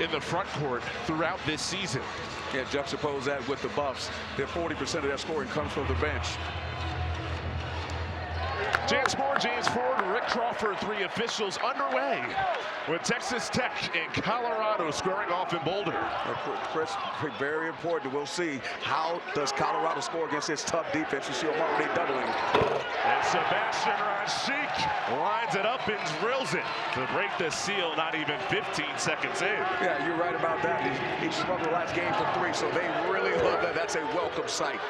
in the front court throughout this season. Yeah, juxtapose that with the Buffs. Their 40% of their scoring comes from the bench. James Moore, James Ford, Rick Crawford, three officials underway with Texas Tech and Colorado squaring off in Boulder. Chris, very important. We'll see how does Colorado score against this tough defense. You see them already doubling. And Sebastian Rashik lines it up and drills it to break the seal, not even 15 seconds in. Yeah, you're right about that. He struggled last game for three, so they really love that. That's a welcome sight.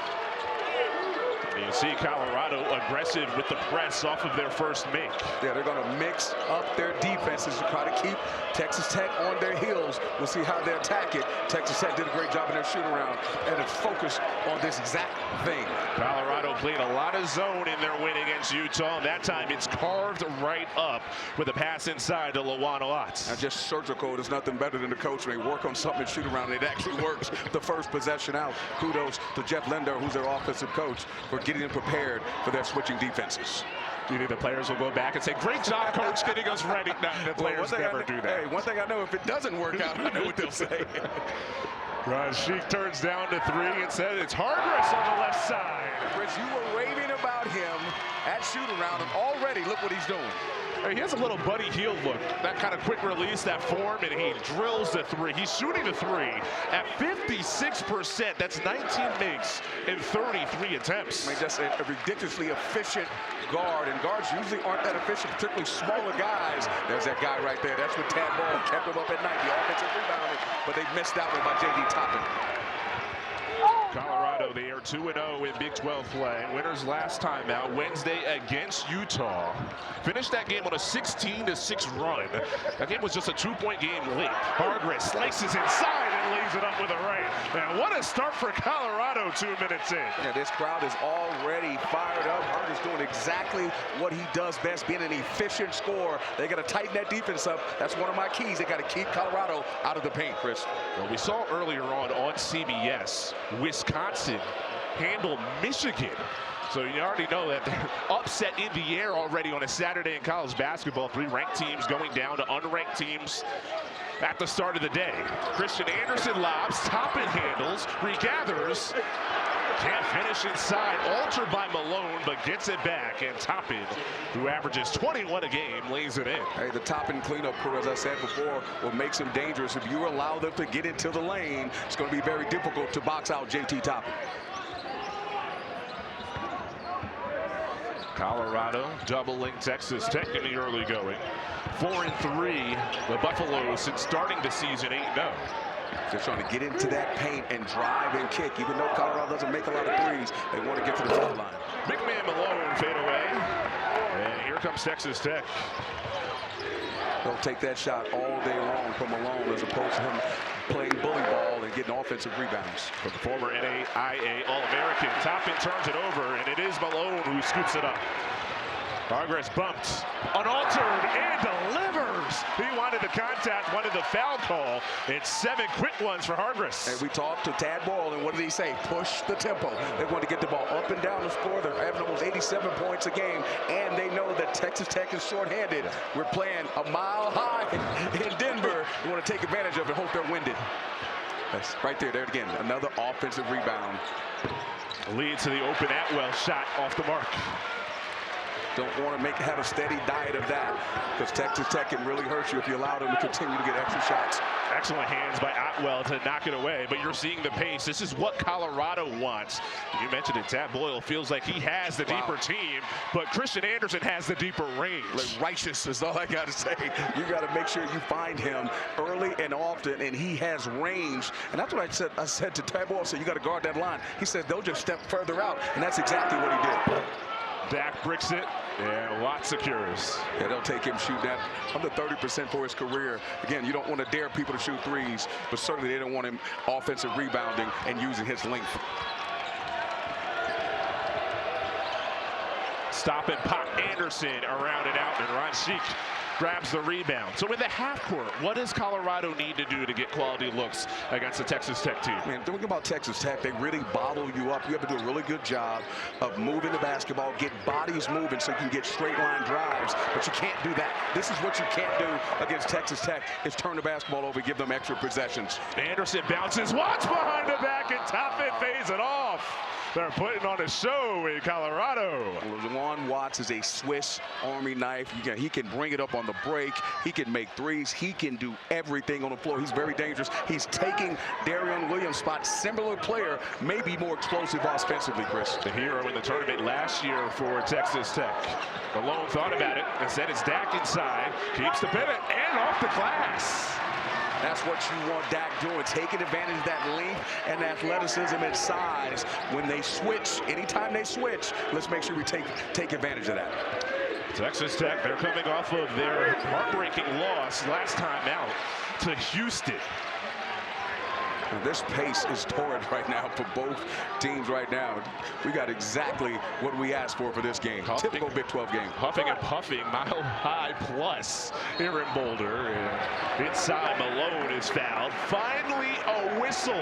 You see Colorado aggressive with the press off of their first make. Yeah, they're going to mix up their defenses to try to keep Texas Tech on their heels. We'll see how they attack it. Texas Tech did a great job in their shoot-around and it's focused on this exact thing. Colorado played a lot of zone in their win against Utah. That time it's carved right up with a pass inside to Lawan Watts. Now just surgical. There's nothing better than the coach when they work on something and shoot around. It actually works the first possession out. Kudos to Jeff Linder, who's their offensive coach, for getting them prepared for their switching defenses. Do you think the players will go back and say, great job, coach, getting us ready? No, the players never do that. Hey, one thing I know, if it doesn't work out, I know what they'll say. Rashik turns down to three and says it's Hargress on the left side. Chris, you were raving about him at shoot-around, and already look what he's doing. He has a little Buddy Hield look, that kind of quick release, that form, and he drills the three. He's shooting the three at 56%. That's 19 makes in 33 attempts. I mean, just a ridiculously efficient guard, and guards usually aren't that efficient, particularly smaller guys. There's that guy right there. That's what Tad Ball kept him up at night. The offensive rebounding, but they missed out one by J.D. Toppin. Colorado, they are 2-0 in Big 12 play. Winners last time out Wednesday against Utah. Finished that game on a 16-6 run. That game was just a 2-point game late. Hargress slices inside and lays it up with a right. And what a start for Colorado 2 minutes in. Yeah, this crowd is already fired up. Hargress doing exactly what he does best, being an efficient scorer. They got to tighten that defense up. That's one of my keys. They got to keep Colorado out of the paint, Chris. Well, we saw earlier on CBS, Wisconsin handle Michigan. So you already know that they're upset in the air already on a Saturday in college basketball. 3 ranked teams going down to unranked teams at the start of the day. Christian Anderson lobs, Toppin handles, regathers, can't finish inside, altered by Malone, but gets it back. And Toppin, who averages 21 a game, lays it in. Hey, the Toppin cleanup crew, as I said before, what makes him dangerous. If you allow them to get into the lane, it's going to be very difficult to box out JT Toppin. Colorado doubling Texas Tech in the early going. 4-3, the Buffaloes since starting the season 8-0. They're trying to get into that paint and drive and kick. Even though Colorado doesn't make a lot of threes, they want to get to the foul line. Big man Malone fade away. And here comes Texas Tech. They'll take that shot all day long from Malone as opposed to him playing bully ball and getting offensive rebounds. From the former NAIA All-American, Toppin turns it over, and it is Malone who scoops it up. Hargress bumped, unaltered, and delivers. He wanted the contact, wanted the foul call. It's 7 quick ones for Hargress. And we talked to Tad Ball, and what did he say? Push the tempo. They want to get the ball up and down the score. They're having almost 87 points a game, and they know that Texas Tech is shorthanded. We're playing a mile high in Denver. We want to take advantage of it, hope they're winded. That's right there again, another offensive rebound. Lead to the open Atwell shot off the mark. Don't want to have a steady diet of that, because Texas Tech can really hurt you if you allow them to continue to get extra shots. Excellent hands by Otwell to knock it away, but you're seeing the pace. This is what Colorado wants. You mentioned it, Tad Boyle feels like he has the deeper team, but Christian Anderson has the deeper range. Like, righteous is all I got to say. You got to make sure you find him early and often, and he has range. And that's what I said to Tad Boyle. So you got to guard that line. He said they'll just step further out, and that's exactly what he did. Dak bricks it, and Watts secures. Yeah, they'll take him shooting that under 30% for his career. Again, you don't want to dare people to shoot threes, but certainly they don't want him offensive rebounding and using his length. Stop and pop Anderson around and out, and Rashik grabs the rebound. So in the half court, what does Colorado need to do to get quality looks against the Texas Tech team? Man, think about Texas Tech. They really bottle you up. You have to do a really good job of moving the basketball, get bodies moving so you can get straight line drives, but you can't do that. This is what you can't do against Texas Tech, is turn the basketball over, give them extra possessions. Anderson bounces, Watts behind the back, and Toppin pays it off. They're putting on a show in Colorado. Juwan Watts is a Swiss Army knife. He can bring it up on the break. He can make threes. He can do everything on the floor. He's very dangerous. He's taking Darion Williams' spot. Similar player, maybe more explosive offensively, Chris. The hero in the tournament last year for Texas Tech. Malone thought about it and said it's Dak inside. Keeps the pivot and off the glass. That's what you want Dak doing, taking advantage of that length and athleticism and size. When they switch, anytime they switch, let's make sure we take advantage of that. Texas Tech, they're coming off of their heartbreaking loss last time out to Houston. This pace is torrid right now for both teams right now. We got exactly what we asked for this game. Typical Big 12 game. Huffing and puffing, Mile High plus here in Boulder. And inside, Malone is fouled. Finally, a whistle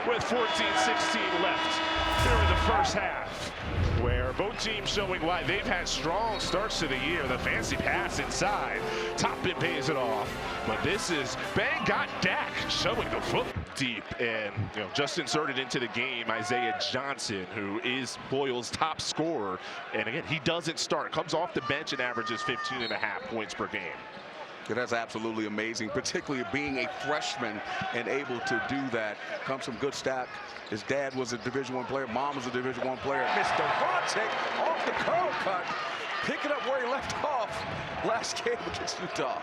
with 14-16 left here in the first half, where both teams showing why they've had strong starts to the year. The fancy pass inside. Toppin pays it off. But this is Bang got Dak showing the foot deep, and just inserted into the game Isaiah Johnson, who is Loyal's top scorer. And again, he doesn't start, comes off the bench and averages 15.5 points per game. Yeah, that's absolutely amazing, particularly being a freshman and able to do that. Comes from good stock. His dad was a Division I player, mom was a Division I player. Mr. Vontek off the curl cut, picking up where he left off last game against Utah.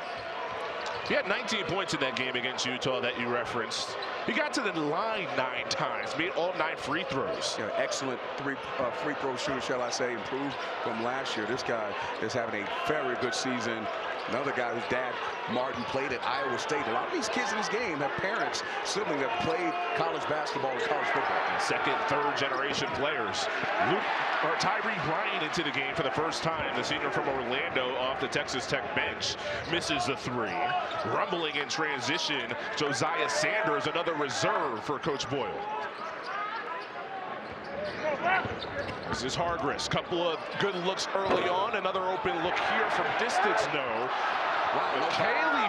He had 19 points in that game against Utah that you referenced. He got to the line 9 times, made all 9 free throws. Yeah, excellent free throw shooter, shall I say, improved from last year. This guy is having a very good season. Another guy whose dad, Martin, played at Iowa State. A lot of these kids in this game have parents, siblings that played college basketball and college football. Second, third generation players. Tyree Bryant into the game for the first time. The senior from Orlando off the Texas Tech bench misses the 3. Rumbling in transition, Josiah Sanders, another reserve for Coach Boyle. This is Hargress. Couple of good looks early on. Another open look here from distance. No. Wow, Haley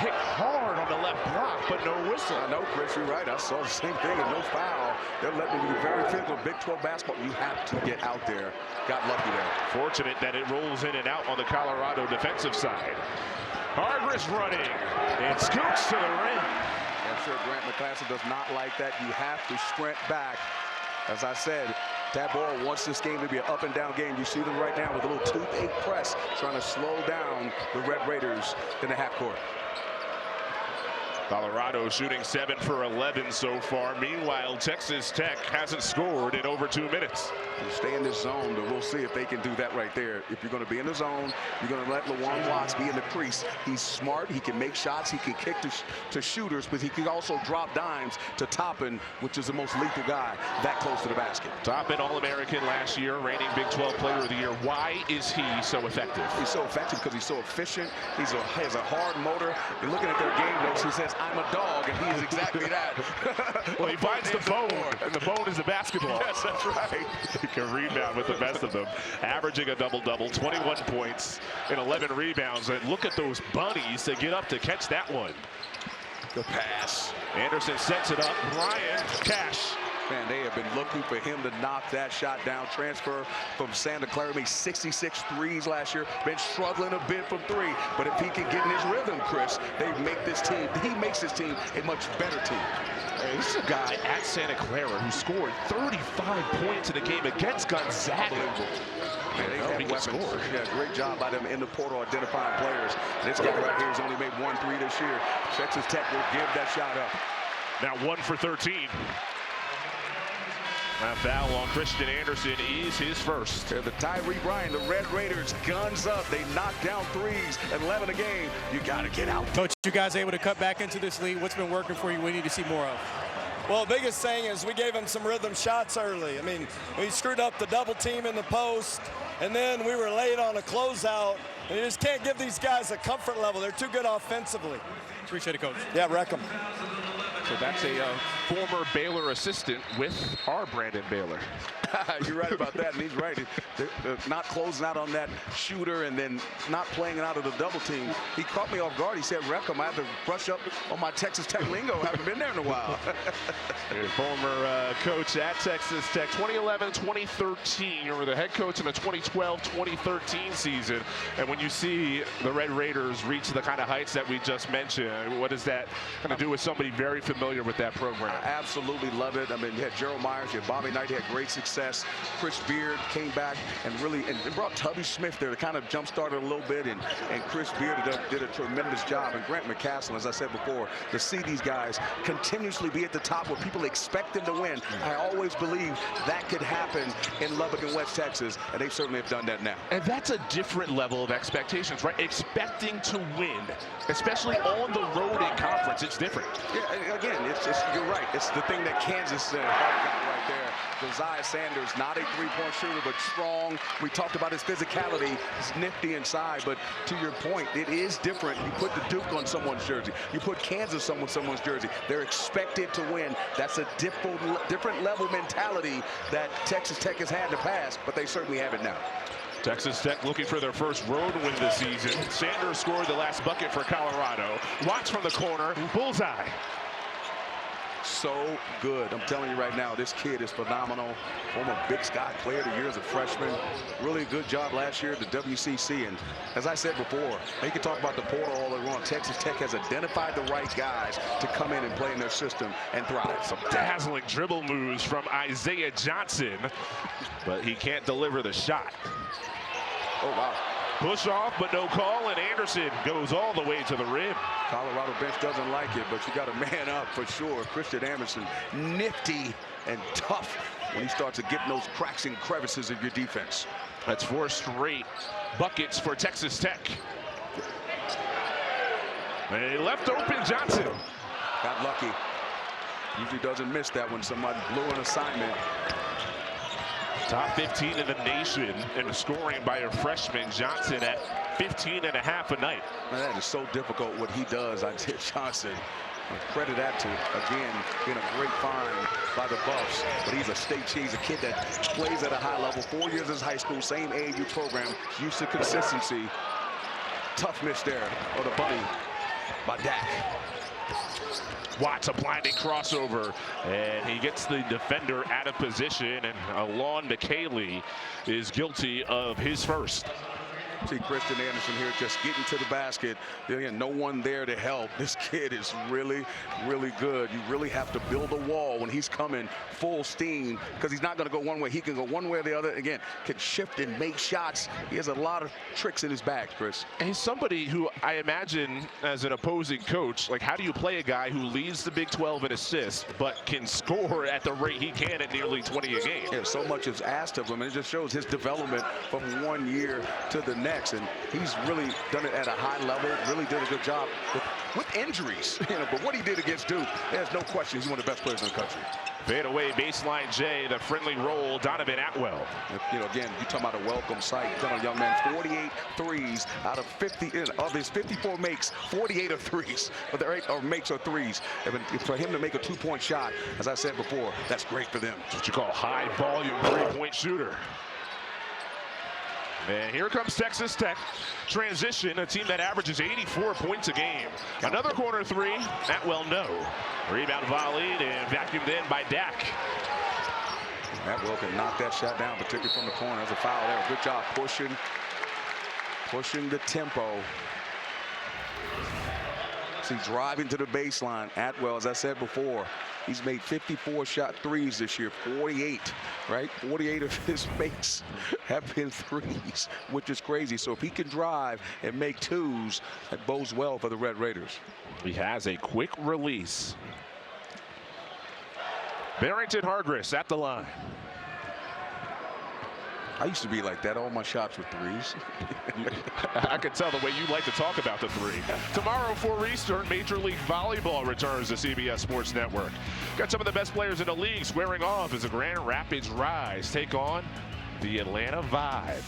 hit hard on the left block, but no whistle. I know, Chris, you're right. I saw the same thing, and no foul. They're letting you be very physical. Big 12 basketball, you have to get out there. Got lucky there. Fortunate that it rolls in and out on the Colorado defensive side. Hargress running and scoots to the rim. I'm sure Grant McClassen does not like that. You have to sprint back. As I said, Tabor wants this game to be an up and down game. You see them right now with a little toothache press, trying to slow down the Red Raiders in the half court. Colorado shooting 7 for 11 so far. Meanwhile, Texas Tech hasn't scored in over 2 minutes. You stay in this zone, but we'll see if they can do that right there. If you're going to be in the zone, you're going to let Juwan Watts be in the crease. He's smart. He can make shots. He can kick to shooters, but he can also drop dimes to Toppin, which is the most lethal guy that close to the basket. Toppin, All-American last year, reigning Big 12 Player of the Year. Why is he so effective? He's so effective because he's so efficient. He has a hard motor. You're looking at their game notes. He says, "I'm a dog," and he is exactly that. Well, he finds the bone, and the bone is the basketball. Yes, that's right. He can rebound with the best of them, averaging a double-double, 21 points and 11 rebounds. And look at those bunnies to get up to catch that one. The pass. Anderson sets it up. Bryant, Cash. Man, they have been looking for him to knock that shot down. Transfer from Santa Clara, made 66 threes last year. Been struggling a bit from 3, but if he can get in his rhythm, Chris, he makes this team a much better team. Hey, this is a guy at Santa Clara who scored 35 points in a game against Gonzaga. Man, they have weapons. Yeah, great job by them in the portal identifying players. This guy right here has only made 1 3 this year. Texas Tech will give that shot up. Now 1 for 13. That foul on Christian Anderson is his first. The Tyree Bryant, the Red Raiders, guns up. They knock down 3s at 11 a game. You got to get out. Coach, you guys able to cut back into this league? What's been working for you? We need to see more of. Well, the biggest thing is we gave him some rhythm shots early. I mean, we screwed up the double team in the post, and then we were late on a closeout, And you just can't give these guys a comfort level. They're too good offensively. Appreciate it, Coach. Yeah, wreck them. So that's a former Baylor assistant with our Brandon Baylor. You're right about that, and he's right. They're not closing out on that shooter and then not playing out of the double team. He caught me off guard. He said, wreck him. I have to brush up on my Texas Tech lingo. I haven't been there in a while. Former coach at Texas Tech, 2011-2013. You were the head coach in the 2012-2013 season. And when you see the Red Raiders reach the kind of heights that we just mentioned, what does that kind of do with somebody very familiar with that program? I absolutely love it. I mean, you had Gerald Myers, you had Bobby Knight, he had great success. Chris Beard came back and really and brought Tubby Smith there to kind of jumpstart it a little bit, and Chris Beard did a tremendous job. And Grant McCaslin, as I said before, to see these guys continuously be at the top where people expect them to win, I always believe that could happen in Lubbock and West Texas, and they certainly have done that now. And that's a different level of expectations, right? Expecting to win, especially on the road in conference, it's different. Yeah, again, you're right. It's the thing that Kansas got right there. Josiah Sanders, not a three-point shooter, but strong. We talked about his physicality. He's nifty inside, but to your point, it is different. You put the Duke on someone's jersey. You put Kansas on someone's jersey. They're expected to win. That's a different level mentality that Texas Tech has had in the past, but they certainly have it now. Texas Tech looking for their first road win this season. Sanders scored the last bucket for Colorado. Watch from the corner, bullseye. So good. I'm telling you right now, this kid is phenomenal. Former Big Sky Player of the Year as a freshman. Really good job last year at the WCC. And as I said before, they can talk about the portal all they want. Texas Tech has identified the right guys to come in and play in their system and thrive. Some dazzling dribble moves from Isaiah Johnson, but he can't deliver the shot. Oh, wow. Push off, but no call, and Anderson goes all the way to the rim. Colorado bench doesn't like it, but you got to man up for sure. Christian Anderson, nifty and tough when he starts to get in those cracks and crevices of your defense. That's 4 straight buckets for Texas Tech. A left open Johnson. Got lucky. Usually doesn't miss that when somebody blew an assignment. Top 15 in the nation in scoring by a freshman. Johnson at 15 and a half a night. Man, that is so difficult what he does. Isaiah Johnson. Credit that to, again, being a great find by the Buffs. But he's a kid that plays at a high level. 4 years in high school, same AAU program, used to consistency. Tough miss there for the bunny by Dak. Watts, a blinding crossover, and he gets the defender out of position, and Alon McKaylee is guilty of his first. See Christian Anderson here just getting to the basket. Again, no one there to help. This kid is really, really good. You really have to build a wall when he's coming full steam, because he's not going to go one way. He can go one way or the other. Again, can shift and make shots. He has a lot of tricks in his bag, Chris. And he's somebody who I imagine as an opposing coach, like, how do you play a guy who leads the Big 12 in assists but can score at the rate he can at nearly 20 a game? Yeah, so much is asked of him, and it just shows his development from 1 year to the next. And he's really done it at a high level. Really did a good job with injuries. But what he did against Duke, there's no question he's one of the best players in the country. Fade away, baseline J, the friendly roll, Donovan Atwell. Again, you're talking about a welcome sight. You're talking about a young man, 48 threes out of 50. Of his 54 makes, 48 are threes. Or makes or threes. And for him to make a 2-point shot, as I said before, that's great for them. What you call high volume 3-point shooter. And here comes Texas Tech. Transition, a team that averages 84 points a game. Another corner three. Atwell, no. Rebound volleyed and vacuumed in by Dak. Atwell can knock that shot down, particularly from the corner. There's a foul there. Good job pushing the tempo. See, driving to the baseline. Atwell, as I said before, he's made 54 shot threes this year, 48, right? 48 of his makes have been threes, which is crazy. So if he can drive and make twos, that bodes well for the Red Raiders. He has a quick release. Barrington Hargress at the line. I used to be like that. All my shots were threes. I could tell the way you like to talk about the three. Tomorrow, 4 Eastern, Major League Volleyball returns to CBS Sports Network. Got some of the best players in the league squaring off as the Grand Rapids Rise take on the Atlanta Vibe.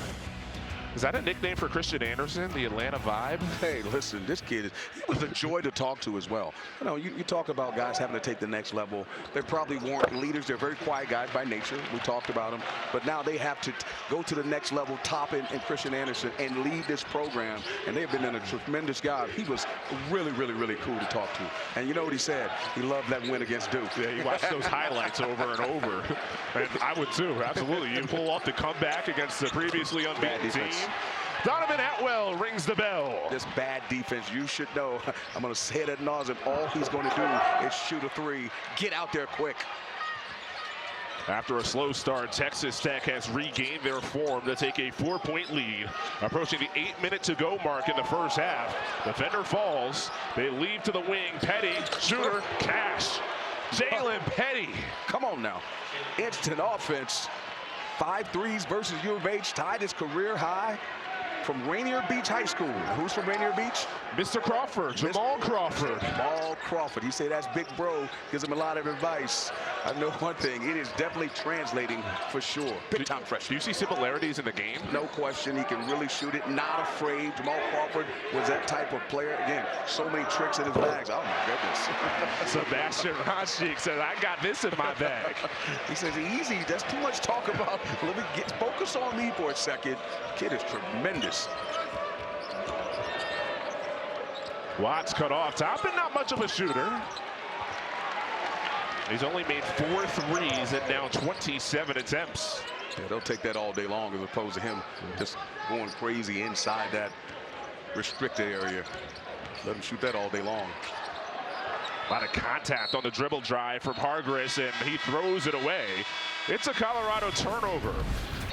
Is that a nickname for Christian Anderson, the Atlanta Vibe? Hey, listen, this kid, he was a joy to talk to as well. You know, you talk about guys having to take the next level. They probably weren't leaders. They're very quiet guys by nature. We talked about them. But now they have to go to the next level, Toppin and Christian Anderson, and lead this program. And they've been in a tremendous job. He was really, really, really cool to talk to. And you know what he said? He loved that win against Duke. Yeah, you watch those highlights over and over. And I would too, absolutely. You pull off the comeback against the previously unbeaten team. Donovan Atwell rings the bell. This bad defense, you should know. I'm going to say it ad nauseum. All he's going to do is shoot a three. Get out there quick. After a slow start, Texas Tech has regained their form to take a 4-point lead. Approaching the 8-minute-to-go mark in the first half. Defender falls. They leave to the wing. Petty, shooter, cash. Jalen Petty. Come on now. Instant offense. 5 threes versus U of H. Tied his career high from Rainier Beach High School. Who's from Rainier Beach? Mr. Crawford, Jamal Crawford. Jamal Crawford. You say that's big bro. Gives him a lot of advice. I know one thing. It is definitely translating for sure. Big time freshman. Do you see similarities in the game? No question. He can really shoot it. Not afraid. Jamal Crawford was that type of player. Again, so many tricks in his bags. Oh, my goodness. Sebastian Roshik says, I got this in my bag. He says, easy. That's too much talk about. Let me focus on me for a second. Kid is tremendous. Watts cut off top and not much of a shooter. He's only made 4 threes and now 27 attempts. Yeah, they'll take that all day long as opposed to him just going crazy inside that restricted area. Let him shoot that all day long. A lot of contact on the dribble drive from Hargress, and he throws it away. It's a Colorado turnover.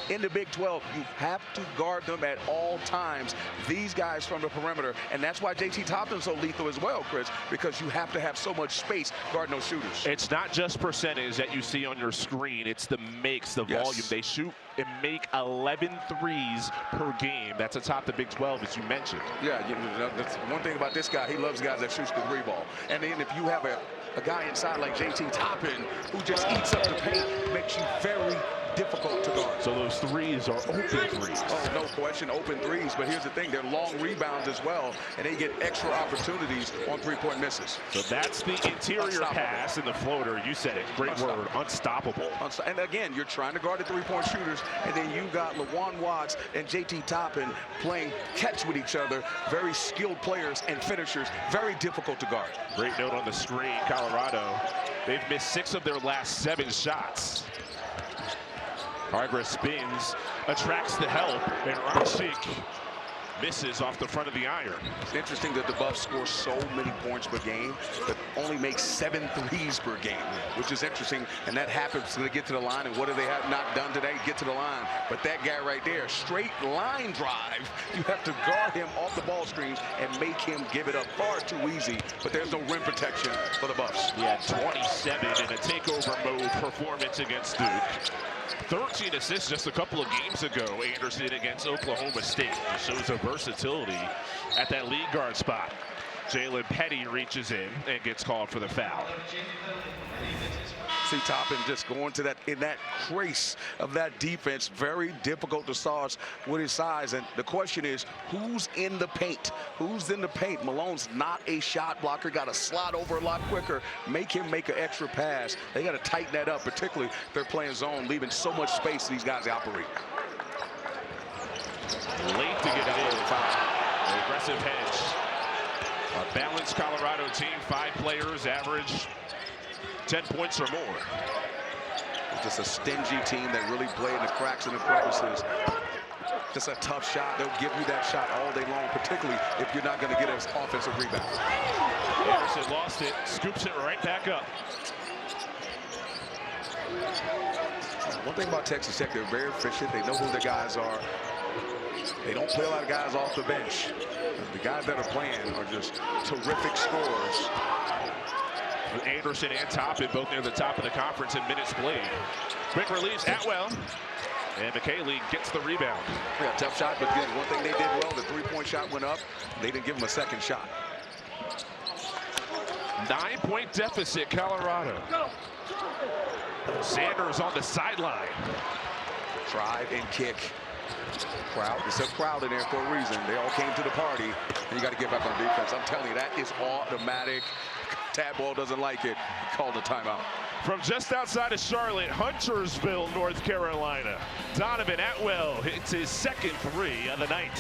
In the Big 12, you have to guard them at all times. These guys from the perimeter, and that's why JT Toppin's so lethal as well, Chris, because you have to have so much space guarding those shooters. It's not just percentage that you see on your screen. It's the makes, the volume. They shoot and make 11 threes per game. That's atop the Big 12, as you mentioned. Yeah, you know, that's one thing about this guy. He loves guys that shoots the three ball. And then if you have a guy inside like JT Toppin who just eats up the paint, makes you very difficult to guard. So those threes are open threes. Oh, no question, open threes. But here's the thing, they're long rebounds as well, and they get extra opportunities on three-point misses. So that's the interior pass and the floater. You said it. Great word. Unstoppable. And again, you're trying to guard the three-point shooters, and then you got LaJuan Watts and JT Toppin playing catch with each other. Very skilled players and finishers. Very difficult to guard. Great note on the screen, Colorado. They've missed 6 of their last 7 shots. Hargress spins, attracts the help, and Roshik misses off the front of the iron. It's interesting that the Buffs score so many points per game, but only make 7 threes per game, which is interesting. And that happens when they get to the line. And what do they have not done today? Get to the line. But that guy right there, straight line drive. You have to guard him off the ball screens and make him give it up far too easy. But there's no rim protection for the Buffs. Yeah, 27 in a takeover mode performance against Duke. 13 assists just a couple of games ago, Anderson against Oklahoma State. Shows a versatility at that lead guard spot. Jalen Petty reaches in and gets called for the foul. See Toppin just going to that in that crease of that defense. Very difficult to sauce with his size. And the question is, who's in the paint? Who's in the paint? Malone's not a shot blocker. Got to slide over a lot quicker. Make him make an extra pass. They got to tighten that up, particularly if they're playing zone, leaving so much space these guys operate. Late to get it in. An aggressive hedge. A balanced Colorado team. 5 players, average 10 points or more. Just a stingy team that really play in the cracks and the crevices. Just a tough shot. They'll give you that shot all day long, particularly if you're not going to get an offensive rebound. Anderson lost it, scoops it right back up. One thing about Texas Tech, they're very efficient. They know who the guys are. They don't play a lot of guys off the bench. The guys that are playing are just terrific scorers. Anderson and Toppin both near the top of the conference in minutes played. Quick release, Atwell. And McKaylee gets the rebound. Yeah, tough shot, but again, one thing they did well, the three-point shot went up. They didn't give him a second shot. 9-point deficit, Colorado. Sanders on the sideline. Drive and kick. Crowd. It's a crowd in there for a reason. They all came to the party, and you got to get back on defense. I'm telling you, that is automatic. Tadball doesn't like it. He called a timeout. From just outside of Charlotte, Huntersville, North Carolina, Donovan Atwell hits his second three of the night.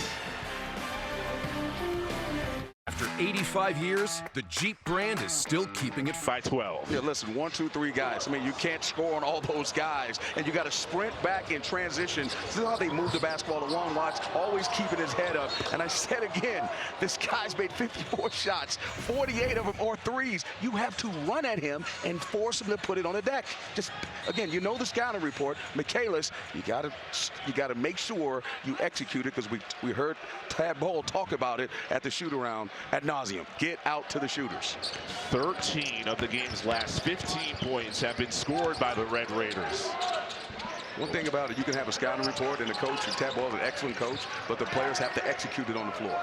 After 85 years, the Jeep brand is still keeping it by 12. Yeah, listen, 1, 2, 3 guys. I mean, you can't score on all those guys, and you got to sprint back in transition. See how they move the basketball to Juan Watts, always keeping his head up. And I said again, this guy's made 54 shots, 48 of them are threes. You have to run at him and force him to put it on the deck. Just again, you know the scouting report, Michaelis. You got to make sure you execute it, because we heard Tad Bowl talk about it at the shoot-around ad nauseum. Get out to the shooters. 13 of the game's last 15 points have been scored by the Red Raiders. One thing about it, you can have a scouting report, and the coach, and Tad Bowl is an excellent coach, but the players have to execute it on the floor.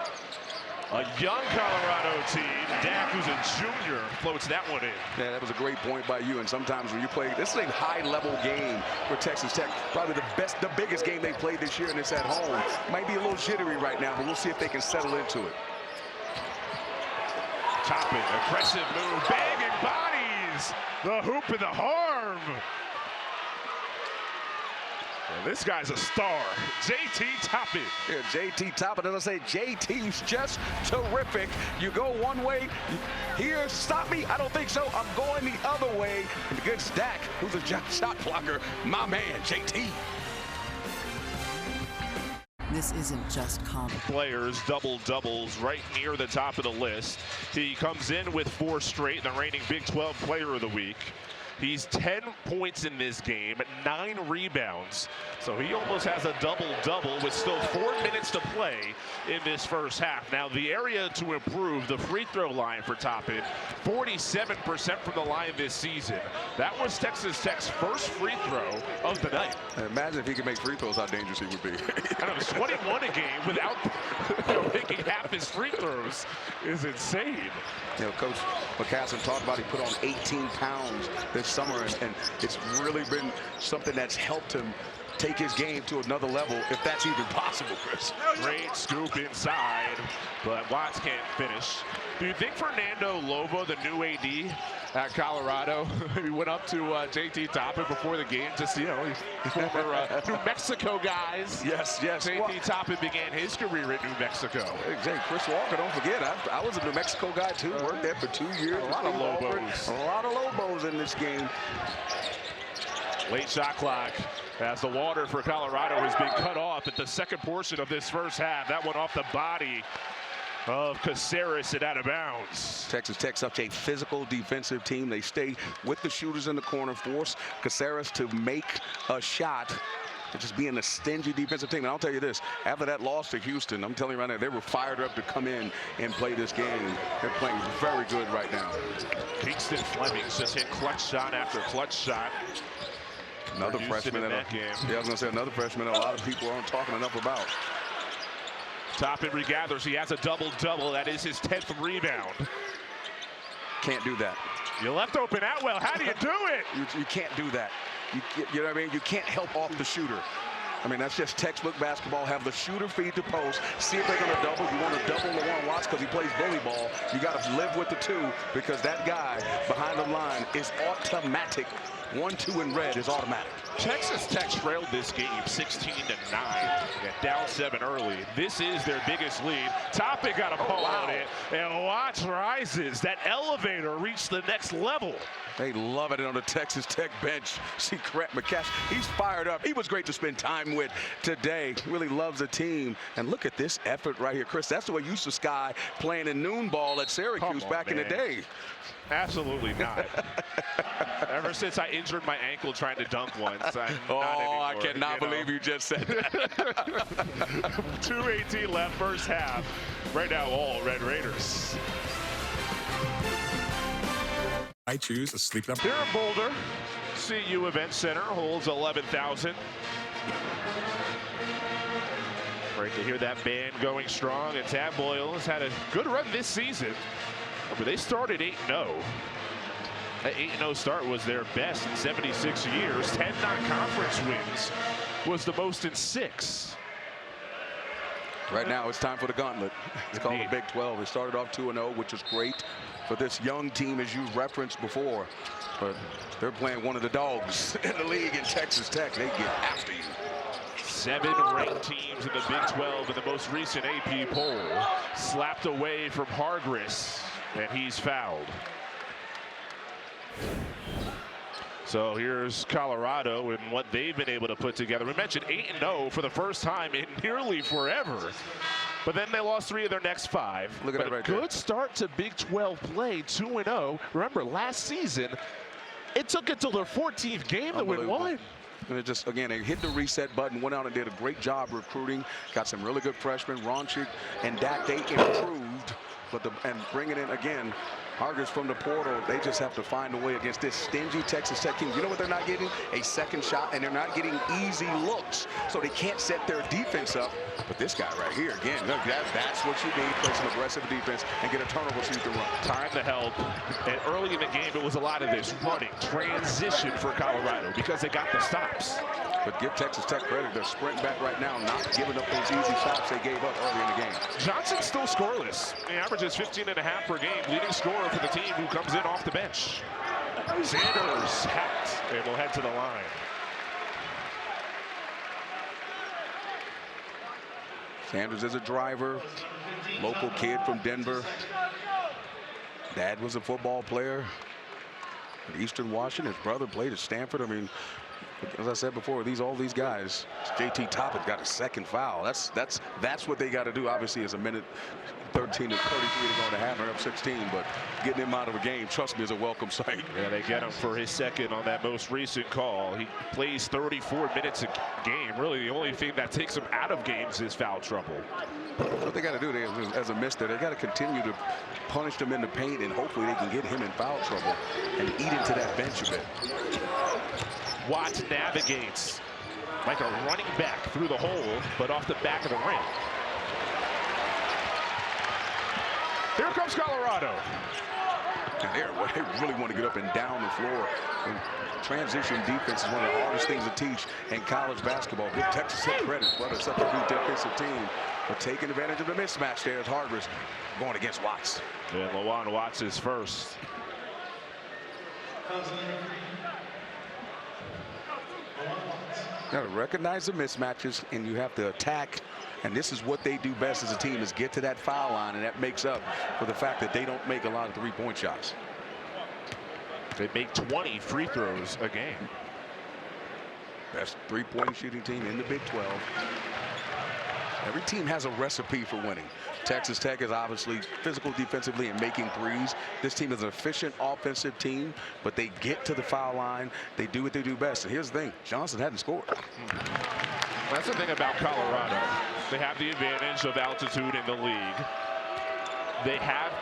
A young Colorado team, Dak, who's a junior, floats that one in. Yeah, that was a great point by you. And sometimes when you play, this is a high-level game for Texas Tech. Probably the biggest game they played this year, and it's at home. Might be a little jittery right now, but we'll see if they can settle into it. Toppin, aggressive move, banging bodies, the hoop and the harm. Well, this guy's a star, JT Toppin. Yeah, JT Toppin, as I say, JT's just terrific. You go one way, here, stop me, I don't think so, I'm going the other way. And the good Stack, who's a shot blocker, my man, JT. This isn't just common. Players, double-doubles right near the top of the list. He comes in with 4 straight, the reigning Big 12 Player of the Week. He's 10 points in this game, 9 rebounds. So he almost has a double-double with still 4 minutes to play in this first half. Now the area to improve, the free throw line for Toppin, 47% from the line this season. That was Texas Tech's first free throw of the night. Imagine if he could make free throws, how dangerous he would be. I know, 21 a game without making half his free throws is insane. You know, Coach McCassin talked about he put on 18 pounds this summer, and it's really been something that's helped him take his game to another level, if that's even possible, Chris. Great scoop inside, but Watts can't finish. Do you think Fernando Lobo, the new AD at Colorado, he went up to JT Toppin before the game, just, you know, he's former New Mexico guys. Yes. JT Toppin began his career at New Mexico. Hey, Chris Walker, don't forget, I was a New Mexico guy too, worked there for 2 years. A lot of Lobos. A lot of Lobos in this game. Late shot clock as the water for Colorado has been cut off at the second portion of this first half. That one off the body of Caceres and out of bounds. Texas Tech, such a physical defensive team. They stay with the shooters in the corner, force Caceres to make a shot. Just being a stingy defensive team. And I'll tell you this, after that loss to Houston, I'm telling you right now, they were fired up to come in and play this game. They're playing very good right now. Kingston Fleming's just hit clutch shot after clutch shot. Another freshman in that game. Yeah, I was going to say another freshman that a lot of people aren't talking enough about. Toppin regathers. He has a double-double. That is his 10th rebound. Can't do that. You left open Atwell. How do you do it? You can't do that. You know what I mean? You can't help off the shooter. I mean, that's just textbook basketball. Have the shooter feed the post. See if they're going to double. You want to double Juan Watts because he plays bully ball. You got to live with the 2 because that guy behind the line is automatic. 1-2 in red is automatic. Texas Tech trailed this game 16-9. Got down 7 early. This is their biggest lead. Toppin got a pull on it, and Watts rises. That elevator reached the next level. They love it on the Texas Tech bench. See Grant McCash, he's fired up. He was great to spend time with today. Really loves the team. And look at this effort right here, Chris. That's the way you used to Sky playing in noon ball at Syracuse back in the day. Absolutely not. Ever since I injured my ankle trying to dunk once. I cannot believe you just said that. 2:18 left first half. Right now, all Red Raiders. I choose a sleep number. Here in Boulder, CU Event Center holds 11,000. Great to hear that band going strong. And Tad Boyle has had a good run this season. But they started 8-0. That 8-0 start was their best in 76 years. 10 non-conference wins was the most in 6. Right now, it's time for the gauntlet. It's called the Big 12. They started off 2-0, which is great for this young team, as you referenced before. But they're playing one of the dogs in the league in Texas Tech. They get after you. 7 ranked teams in the Big 12 in the most recent AP poll. Slapped away from Hargris, and he's fouled. So here's Colorado and what they've been able to put together. We mentioned 8-0 for the first time in nearly forever. But then they lost 3 of their next 5. Look at that right there. there. Good start to Big 12 play, 2-0. Remember, last season, it took until their 14th game to win 1. And it just, again, they hit the reset button, went out and did a great job recruiting. Got some really good freshmen. Ronchik and Dak, they improved. And bringing in, again, Hargis from the portal, they just have to find a way against this stingy Texas Tech team. You know what they're not getting? A second shot, and they're not getting easy looks. So they can't set their defense up. But this guy right here, again, look, that's what you need, play some aggressive defense and get a turnover so you can run. Time to help. And early in the game, it was a lot of this running, transition for Colorado because they got the stops. But give Texas Tech credit. They're sprinting back right now, not giving up those easy shots they gave up early in the game. Johnson's still scoreless. He averages 15.5 per game, leading scorer for the team who comes in off the bench. Sanders hacked and will head to the line. Sanders is a driver, local kid from Denver. Dad was a football player at Eastern Washington. His brother played at Stanford. I mean, as I said before, all these guys, JT Toppin got a second foul. That's what they got to do. Obviously, it's a minute 13 to 33 to go in the half. They're up 16, but getting him out of a game, trust me, is a welcome sight. Yeah, they get him for his second on that most recent call. He plays 34 minutes a game. Really, the only thing that takes him out of games is foul trouble. What they got to do as a mister, they got to continue to punish them in the paint, and hopefully they can get him in foul trouble and eat into that bench a bit. Watts navigates like a running back through the hole, but off the back of the ring. Here comes Colorado. And they really want to get up and down the floor. And transition defense is one of the hardest things to teach in college basketball. Give Texas Tech credit, but it's such a good defensive team. But taking advantage of the mismatch there is Hargris going against Watts. Yeah, Lawan Watts is first. You got to recognize the mismatches, and you have to attack. And this is what they do best as a team, is get to that foul line, and that makes up for the fact that they don't make a lot of three-point shots. They make 20 free throws a game. Best three-point shooting team in the Big 12. Every team has a recipe for winning. Texas Tech is obviously physical defensively and making threes. This team is an efficient offensive team, but they get to the foul line. They do what they do best. And here's the thing, Johnson hadn't scored. That's the thing about Colorado. They have the advantage of altitude in the league. They have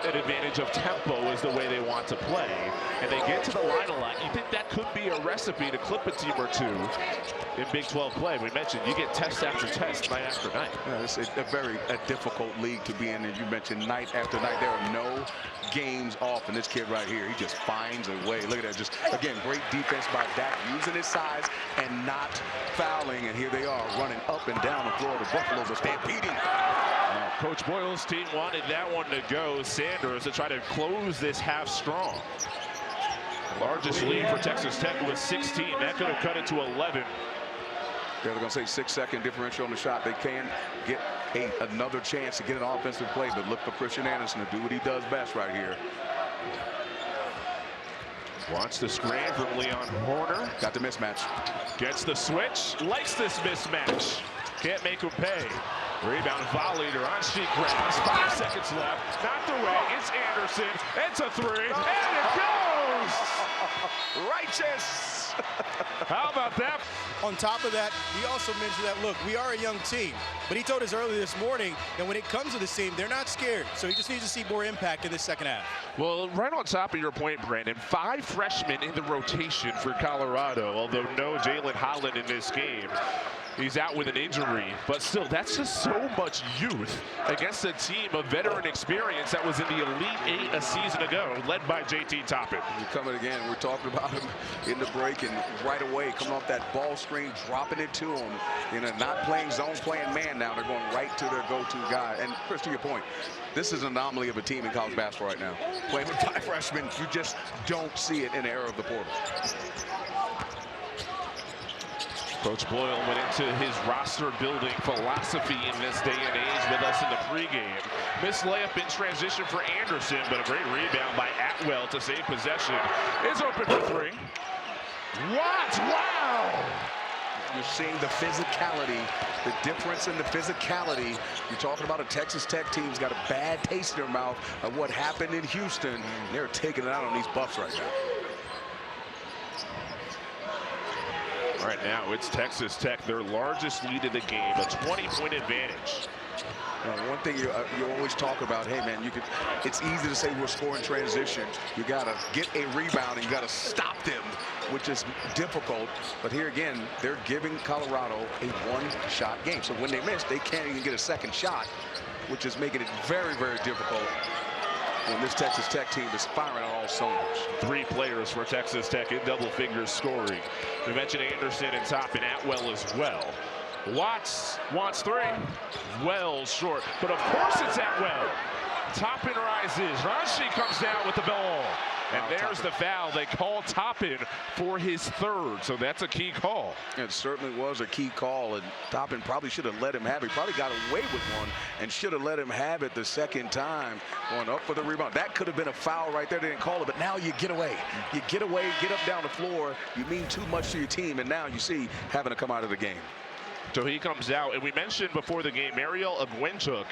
an advantage of tempo is the way they want to play. And they get to the line a lot. You think that could be a recipe to clip a team or two in Big 12 play? We mentioned you get test after test, night after night. Yeah, it's a very difficult league to be in. And you mentioned night after night. There are no games off. And this kid right here, he just finds a way. Look at that. Just, again, great defense by Dak, using his size and not fouling. And here they are running up and down the floor. The Buffaloes are stampeding. Coach Boyle's team wanted that one to go. Sanders to try to close this half strong. Largest lead for Texas Tech was 16. That could have cut it to 11. Yeah, they're going to say 6-second differential on the shot. They can get another chance to get an offensive play, but look for Christian Anderson to do what he does best right here. Wants the screen from Leon Horner. Got the mismatch. Gets the switch. Likes this mismatch. Can't make him pay. Rebound volley to Ronchik grabs. 5 seconds left. Knocked away. It's Anderson. It's a three. And it goes! Righteous! How about that? On top of that, he also mentioned that, look, we are a young team. But he told us earlier this morning that when it comes to this team, they're not scared. So he just needs to see more impact in the second half. Well, right on top of your point, Brandon, 5 freshmen in the rotation for Colorado, although no Jalen Holland in this game. He's out with an injury, but still, that's just so much youth against a team of veteran experience that was in the Elite Eight a season ago, led by JT Toppin. You're coming again. We're talking about him in the break, and right away coming off that ball screen, dropping it to him. You know, not playing zone, playing man now. They're going right to their go-to guy. And Chris, to your point, this is an anomaly of a team in college basketball right now. Playing with 5 freshmen, you just don't see it in the era of the portal. Coach Boyle went into his roster building philosophy in this day and age with us in the pregame. Missed layup in transition for Anderson, but a great rebound by Atwell to save possession. Is open for 3. What? Wow! You're seeing the physicality, the difference in the physicality. You're talking about a Texas Tech team who's got a bad taste in their mouth of what happened in Houston. They're taking it out on these Buffs right now. Right now, it's Texas Tech, their largest lead of the game, a 20-point advantage. One thing you always talk about, hey man, it's easy to say we're scoring transition. You got to get a rebound and you got to stop them, which is difficult. But here again, they're giving Colorado a 1-shot game. So when they miss, they can't even get a second shot, which is making it very, very difficult when this Texas Tech team is firing on all cylinders. 3 players for Texas Tech in double figures scoring. We mentioned Anderson and Toppin, Atwell as well. Watts wants 3. Well short, but of course it's Atwell. Toppin rises. Rashi comes down with the ball. And there's the foul. They call Toppin for his 3rd, so that's a key call. It certainly was a key call, and Toppin probably should have let him have it. He probably got away with one and should have let him have it the second time, going up for the rebound. That could have been a foul right there. They didn't call it, but now you get away. You get away, get up down the floor. You mean too much to your team, and now you see having to come out of the game. So he comes out, and we mentioned before the game, Mariel Agwentuk,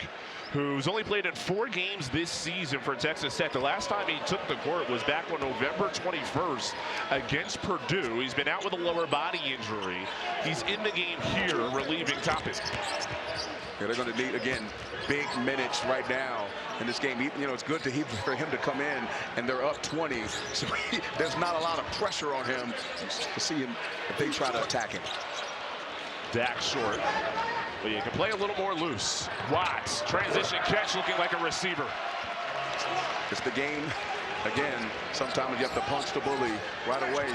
who's only played in 4 games this season for Texas Tech. The last time he took the court was back on November 21st against Purdue. He's been out with a lower body injury. He's in the game here, relieving Toppin. Yeah, they're going to need, again, big minutes right now in this game. You know, it's good for him to come in, and they're up 20. So there's not a lot of pressure on him to see him if they try to attack him. Dak short, but you can play a little more loose. Watts, transition catch, looking like a receiver. It's the game. Again, sometimes you have to punch the bully right away.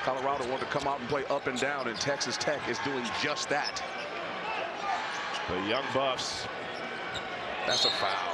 Colorado wanted to come out and play up and down, and Texas Tech is doing just that. The young Buffs. That's a foul.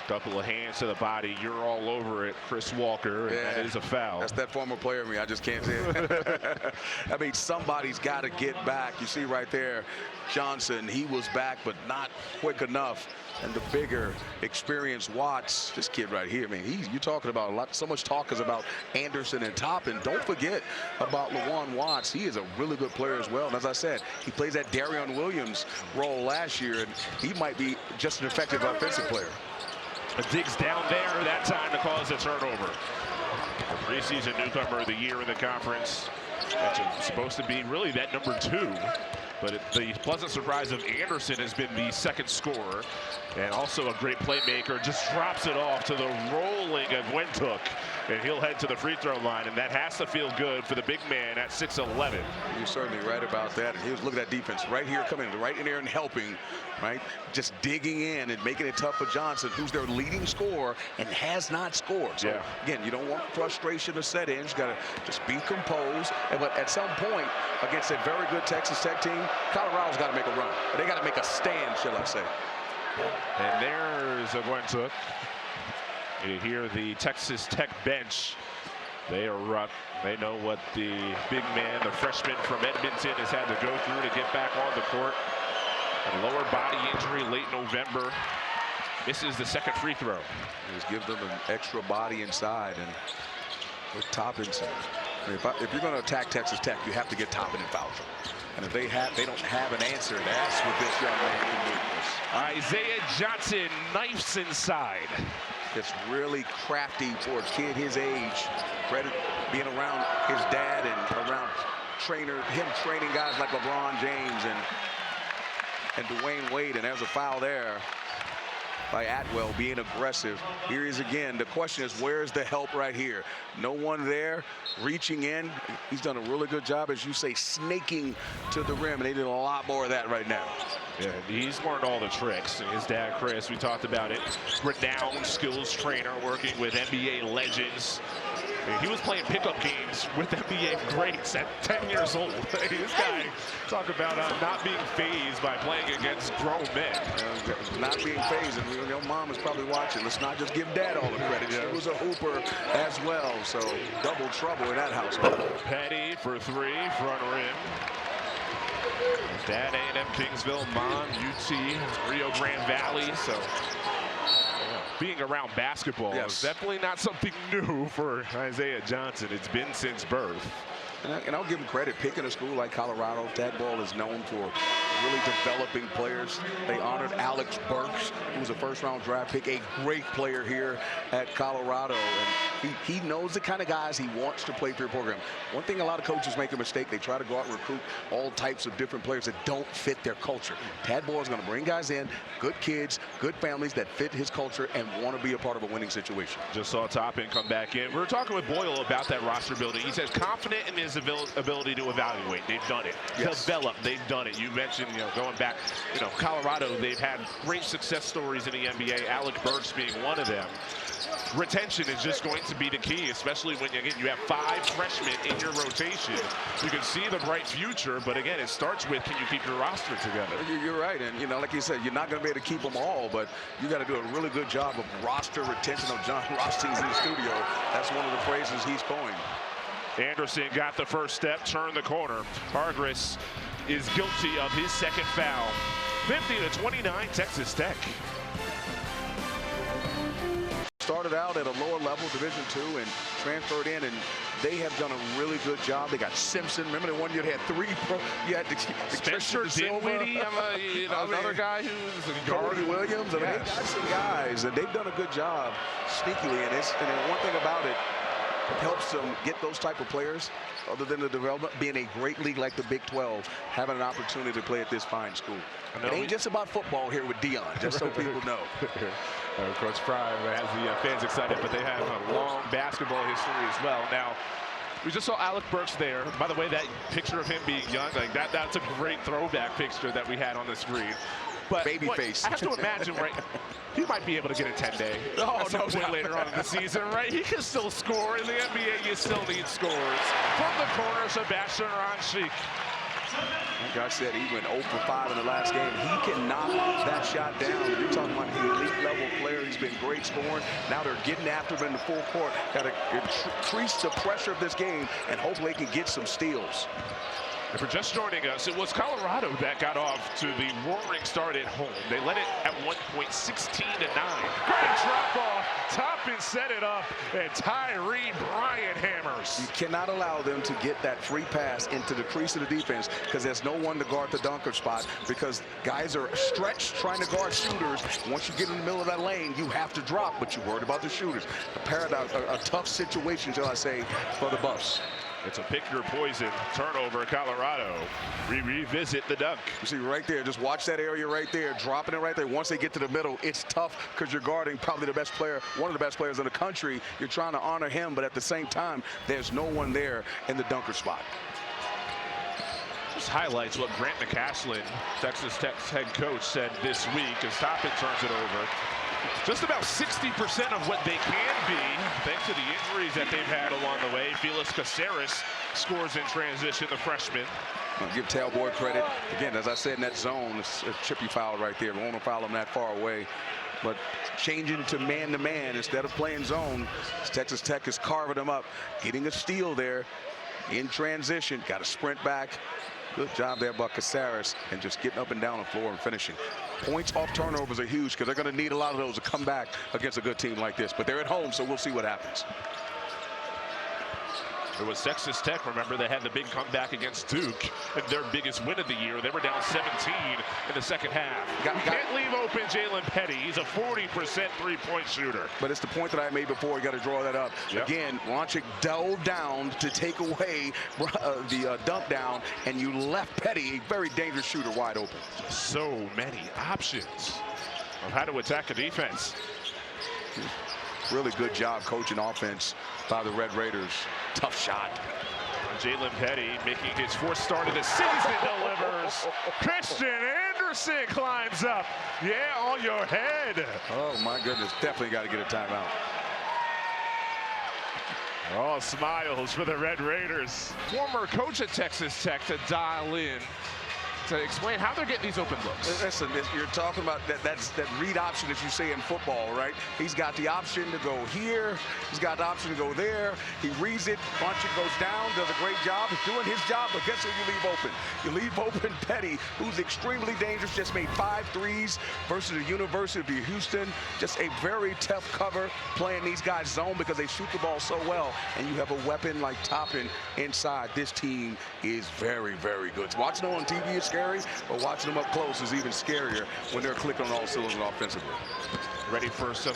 Couple of hands to the body. You're all over it, Chris Walker. And that is a foul. That's that former player in me. I just can't say it. I mean, somebody's got to get back. You see right there, Johnson, he was back, but not quick enough. And the bigger, experienced Watts, this kid right here, man, you're talking about a lot. So much talk is about Anderson and Toppin. Don't forget about LaJuan Watts. He is a really good player as well. And as I said, he plays that Darion Williams role last year, and he might be just an effective offensive player. Digs down there that time to cause a turnover. The preseason newcomer of the year in the conference. That's supposed to be really that number 2. But the pleasant surprise of Anderson has been the 2nd scorer. And also a great playmaker. Just drops it off to the rolling Agwentuk. And he'll head to the free throw line. And that has to feel good for the big man at 6'11". You're certainly right about that. And he was looking at that defense right here, coming right in there and helping, right? Just digging in and making it tough for Johnson, who's their leading scorer and has not scored. So, again, you don't want frustration to set in. You got to just be composed. But at some point, against a very good Texas Tech team, Colorado's got to make a run. They got to make a stand, shall I say. And there's Agwentuk. You hear the Texas Tech bench. They are up. They know what the big man, the freshman from Edmonton, has had to go through to get back on the court. A lower body injury late November. Misses the 2nd free throw. Just give them an extra body inside, and with Toppin. I mean, if you're going to attack Texas Tech, you have to get Toppin in foul trouble. And if they don't have an answer, that's what this young man can do. Isaiah Johnson knifes inside. It's really crafty for a kid his age. Credit being around his dad and around him training guys like LeBron James and Dwayne Wade. And there's a foul there by Atwell being aggressive. Here he is again. The question is, where's the help right here? No one there reaching in. He's done a really good job, as you say, snaking to the rim, and they did a lot more of that right now. Yeah, he's learned all the tricks. His dad, Chris, we talked about it, renowned skills trainer working with NBA legends. He was playing pickup games with NBA greats at 10 years old. This guy, talk about not being fazed by playing against grown men. Not being fazed, and your mom is probably watching. Let's not just give Dad all the credit. She was a hooper as well, so double trouble in that household. Petty for three, front rim. Dad, A&M Kingsville, mom, UT, Rio Grande Valley, so being around basketball is definitely not something new for Isaiah Johnson. It's been since birth. And I'll give him credit, picking a school like Colorado. That ball is known for really developing players. They honored Alex Burks, who was a first-round draft pick, a great player here at Colorado. And he knows the kind of guys he wants to play for your program. One thing a lot of coaches make a mistake, they try to go out and recruit all types of different players that don't fit their culture. Tadball is going to bring guys in, good kids, good families that fit his culture and want to be a part of a winning situation. Just saw Toppin come back in. We were talking with Boyle about that roster building. He says confident in his ability to evaluate. They've done it. Develop. They've done it. You mentioned, going back, Colorado, they've had great success stories in the NBA. Alex Burks being one of them. Retention is just going to be the key, especially when, again, you have 5 freshmen in your rotation. You can see the bright future, but again, it starts with, can you keep your roster together? You're right, and like you said, you're not going to be able to keep them all, but you got to do a really good job of roster retention. Of John Rothstein's in the studio. That's one of the phrases he's coined. Anderson got the first step, turned the corner. Hargress is guilty of his second foul. 50-29, Texas Tech. Started out at a lower level, Division II, and transferred in, and they have done a really good job. They got Simpson. Remember the one year they had 3 pro? You had the Spencer Dinwiddie, another guy who's a guard. Williams. I mean, they got some guys, and they've done a good job sneakily. And one thing about it, helps them get those type of players, other than the development, being a great league like the Big 12, having an opportunity to play at this fine school. It ain't just about football here with Dion, just so people know. Coach Prime has the fans excited, but they have a long basketball history as well. Now, we just saw Alec Burks there. By the way, that picture of him being young, that's a great throwback picture that we had on the screen. But baby face. I have to imagine, right? He might be able to get a 10-day. Oh, no doubt. Later on in the season, right? He can still score. In the NBA, you still need scores. From the corner, Sebastian Ranchik. Like I said, he went 0 for 5 in the last game. He can knock that shot down. You're talking about an elite-level player. He's been great scoring. Now they're getting after him in the full court. Got to increase the pressure of this game, and hopefully they can get some steals. If you're just joining us, it was Colorado that got off to the roaring start at home. They led it at one point 16-9. Great drop off. Toppin set it up, and Tyree Bryant hammers. You cannot allow them to get that free pass into the crease of the defense, because there's no one to guard the dunker spot, because guys are stretched trying to guard shooters. Once you get in the middle of that lane, you have to drop, but you're worried about the shooters. A tough situation, shall I say, for the Buffs. It's a pick your poison turnover, Colorado. We revisit the dunk. You see right there, just watch that area right there, dropping it right there. Once they get to the middle, it's tough because you're guarding probably the best player, one of the best players in the country. You're trying to honor him, but at the same time, there's no one there in the dunker spot. Just highlights what Grant McCaslin, Texas Tech's head coach, said this week as Toppin turns it over. Just about 60% of what they can be, thanks to the injuries that they've had along the way. Felix Caceres scores in transition, the freshman. I'll give Talboy credit. Again, as I said, in that zone, it's a chippy foul right there. We won't foul him that far away. But changing to man-to-man instead of playing zone, Texas Tech is carving them up. Getting a steal there in transition. Got to sprint back. Good job there by Caceres, and just getting up and down the floor and finishing. Points off turnovers are huge because they're going to need a lot of those to come back against a good team like this. But they're at home, so we'll see what happens. It was Texas Tech. Remember, they had the big comeback against Duke, and their biggest win of the year. They were down 17 in the second half. You can't leave open Jalen Petty. He's a 40% three-point shooter. But it's the point that I made before. You got to draw that up. Yep. Again, Ranchik dove down to take away the dunk down, and you left Petty, a very dangerous shooter, wide open. So many options. of how to attack a defense. Really good job coaching offense by the Red Raiders. Tough shot. Jalen Petty making his 4th start of the season delivers. Christian Anderson climbs up. Yeah, on your head. Oh, my goodness. Definitely got to get a timeout. All smiles for the Red Raiders. Former coach at Texas Tech to dial in to explain how they're getting these open looks. Listen, you're talking about that read option that you see in football, right? He's got the option to go here. He's got the option to go there. He reads it, bunch it, goes down, does a great job. He's doing his job, but guess who you leave open? You leave open Petty, who's extremely dangerous, just made 5 threes versus the University of Houston. Just a very tough cover playing these guys zone because they shoot the ball so well, and you have a weapon like Toppin inside. This team is very, very good. So watching them on TV is scary, but watching them up close is even scarier when they're clicking on all cylinders offensively. Ready for some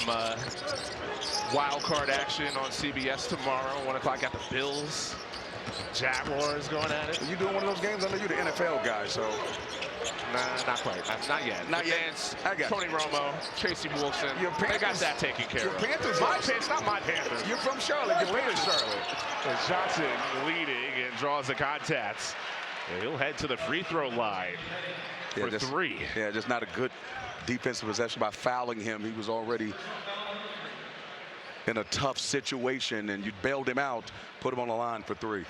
wild card action on CBS tomorrow, 1 o'clock at the Bills. Jaguars going at it. Are you doing one of those games? I know you're the NFL guy, so. Nah, not quite. Not yet. Not yet. Vance, I got Tony Romo, Tracy Wolfson. They got that taken care your of. Panthers. My Panthers, not my Panthers. You're from Charlotte. Your Panthers, Charlotte. As Johnson leading and draws the contact. He'll head to the free throw line for 3. Yeah, just not a good defensive possession by fouling him. He was already in a tough situation, and you bailed him out, put him on the line for 3.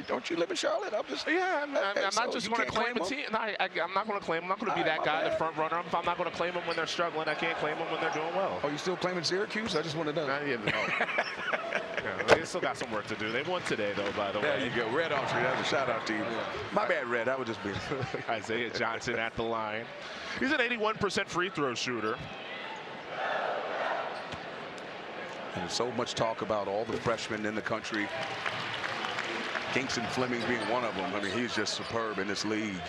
Don't you live in Charlotte? I'm just I'm not just going to claim a team. I'm not going to claim. I'm not going to be that guy, the front runner. If I'm not going to claim them when they're struggling, I can't claim them when they're doing well. Are you still claiming Syracuse? I just want to know. They still got some work to do. They won today, though, by the way. There you go. Red Archery. That's a shout out to you. My bad, Red. That would just be Isaiah Johnson at the line. He's an 81% free throw shooter. And there's so much talk about all the freshmen in the country. Kingston Fleming being one of them. I mean, he's just superb in this league.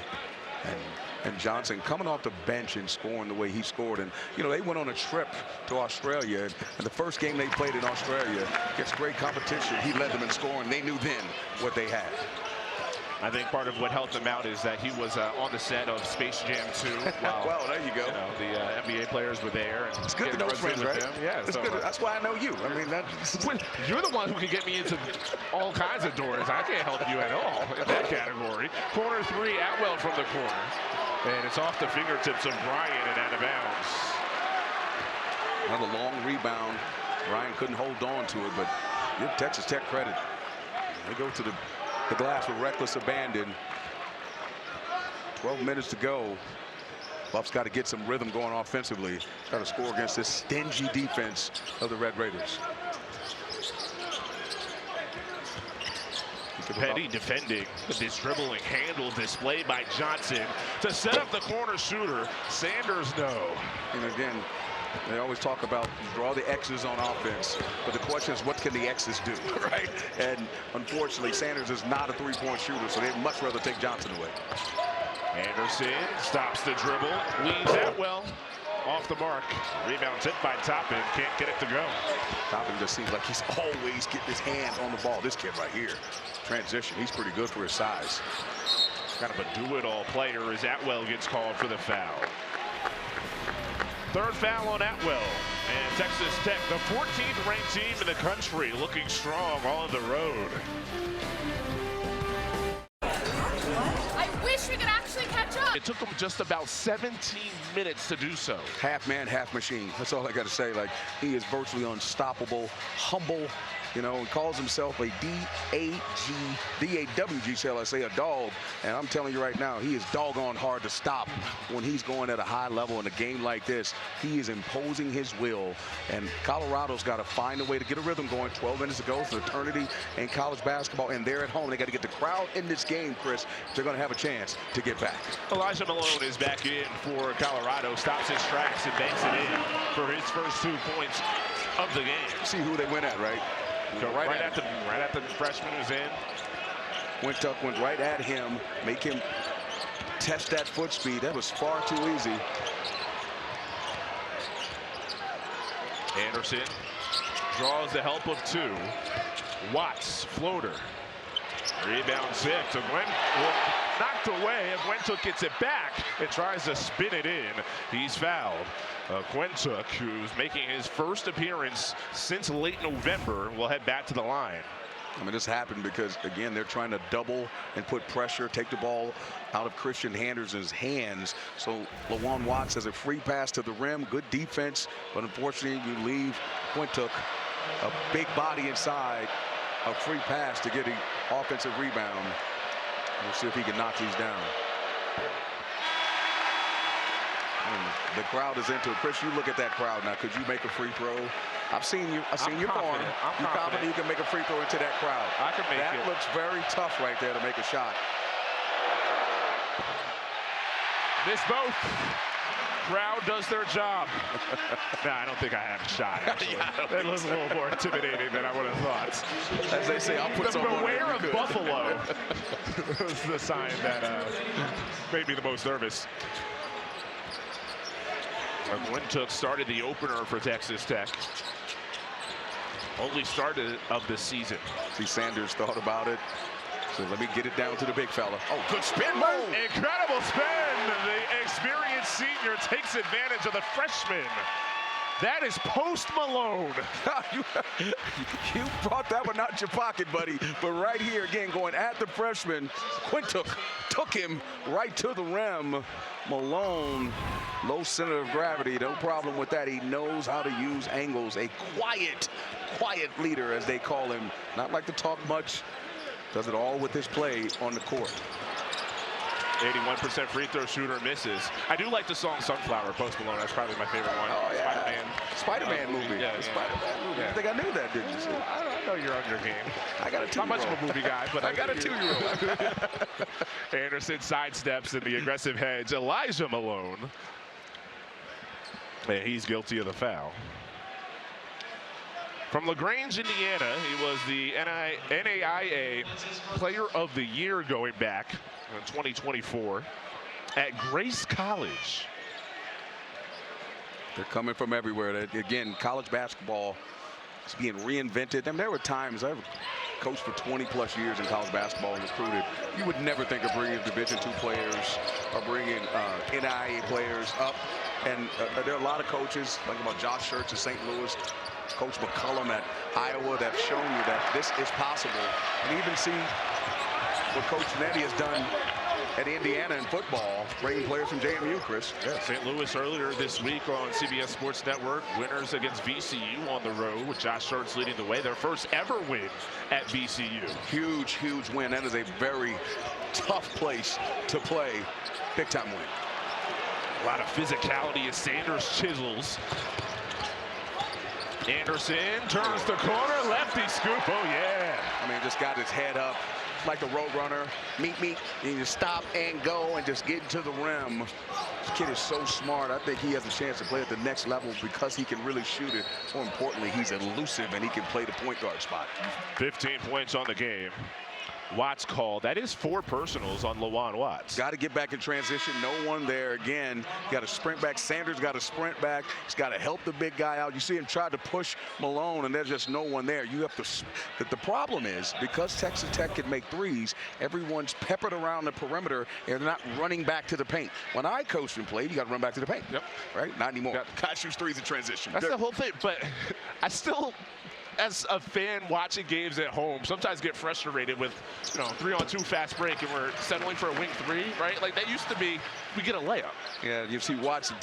And Johnson coming off the bench and scoring the way he scored. And, you know, they went on a trip to Australia. And the first game they played in Australia against great competition, he led them in scoring. They knew then what they had. I think part of what helped him out is that he was on the set of Space Jam 2. Well, there you go. You know, the NBA players were there. And it's good to know friends, right? Yeah, it's good. That's why I know you. I mean, you're the one who can get me into all kinds of doors. I can't help you at all in that category. Corner 3, Atwell from the corner. And it's off the fingertips of Bryant and out of bounds. Another long rebound. Bryant couldn't hold on to it, but give Texas Tech credit. They go to the glass with reckless abandon. 12 minutes to go. Buff's got to get some rhythm going offensively. Try to score against this stingy defense of the Red Raiders. Petty defending this dribbling handle display by Johnson to set up the corner shooter. Sanders no. And again, they always talk about draw the X's on offense, but the question is, what can the X's do, right? And unfortunately, Sanders is not a three-point shooter, so they'd much rather take Johnson away. Anderson stops the dribble, leads Atwell off the mark. Rebound tipped by Toppin, can't get it to go. Toppin just seems like he's always getting his hands on the ball. This kid right here, transition, he's pretty good for his size. Kind of a do-it-all player as Atwell gets called for the foul. Third foul on Atwell, and Texas Tech, the 14th ranked team in the country, looking strong on the road. I wish we could actually catch up. It took them just about 17 minutes to do so. Half man, half machine. That's all I got to say. Like, he is virtually unstoppable, humble. You know, he calls himself a D-A-W-G, shall I say, a dog. And I'm telling you right now, he is doggone hard to stop when he's going at a high level in a game like this. He is imposing his will. And Colorado's got to find a way to get a rhythm going. 12 minutes to go for eternity in college basketball. And they're at home. They got to get the crowd in this game, Chris. They're going to have a chance to get back. Elijah Malone is back in for Colorado. Stops his tracks and banks it in for his first 2 points of the game. See who they went at, right? So right at the freshman who's in. Went right at him, make him test that foot speed. That was far too easy. Anderson draws the help of 2. Watts, floater. Rebound tip to Glenn. knocked away, and Quintuk gets it back and tries to spin it in. He's fouled. Quintuk, who's making his first appearance since late November, will head back to the line. I mean, this happened because, again, they're trying to double and put pressure, take the ball out of Christian Anderson's hands. So Lawan Watts has a free pass to the rim, good defense, but unfortunately you leave Quintuk a big body inside, a free pass to get an offensive rebound. We'll see if he can knock these down. And the crowd is into it. Chris, you look at that crowd now. Could you make a free throw? I've seen you. I've seen you going. You're confident you can make a free throw into that crowd. I can make it. That looks very tough right there to make a shot. Miss both. Crowd does their job. Nah, I don't think I have a shot, actually. That looks a little more intimidating than I would have thought. As they say, I'll put some on beware of Buffalo was the sign that made me the most nervous. Quintuk started the opener for Texas Tech. Only started of the season. See, Sanders thought about it. So let me get it down to the big fella. Oh, good spin move. Incredible spin. The experienced senior takes advantage of the freshman. That is Post Malone. You brought that one out your pocket, buddy. But right here, again, going at the freshman, Quintuk took him right to the rim. Malone, low center of gravity, no problem with that. He knows how to use angles. A quiet leader, as they call him. Not like to talk much. Does it all with his play on the court. 81% free throw shooter misses. I do like the song Sunflower, Post Malone. That's probably my favorite one. Oh, yeah. Spider-Man movie. Yeah, Spider-Man movie. Yeah. I think I knew that, didn't you? I know you're on your game. I got a 2-year-old. Not much of a movie guy, but I got a 2-year-old. Anderson sidesteps in the aggressive hedge. Elijah Malone. And he's guilty of the foul. From LaGrange, Indiana, he was the NAIA Player of the Year going back in 2024 at Grace College. They're coming from everywhere. Again, college basketball is being reinvented. I mean, there were times I've coached for 20-plus years in college basketball and recruited. You would never think of bringing Division II players or bringing NAIA players up. And there are a lot of coaches, like about Josh Schertz at St. Louis, Coach McCullum at Iowa, that have shown you that this is possible. And even see what Coach Nettie has done at Indiana in football, bringing players from JMU, Chris. Yeah, St. Louis earlier this week on CBS Sports Network, winners against VCU on the road with Josh Schertz leading the way. Their first ever win at VCU. Huge, huge win. That is a very tough place to play. Big time win. A lot of physicality as Sanders chisels. Anderson turns the corner, lefty scoop, oh yeah. I mean, just got his head up like a road runner. Meet me, and you stop and go and just get to the rim. This kid is so smart. I think he has a chance to play at the next level because he can really shoot it. More importantly, he's elusive and he can play the point guard spot. 15 points on the game. Watts called. That is 4 personals on Lawan Watts. Got to get back in transition. No one there again. Got to sprint back. Sanders got to sprint back. He's got to help the big guy out. You see him try to push Malone, and there's just no one there. You have to. The problem is because Texas Tech can make threes, everyone's peppered around the perimeter, and they're not running back to the paint. When I coached and played, you got to run back to the paint. Yep. Right? Not anymore. Got to shoot threes in transition. That's the whole thing. But I still, as a fan watching games at home, sometimes get frustrated with, 3-on-2 fast break and we're settling for a wing 3, right? Like that used to be, we get a layup. Yeah, you see Watts in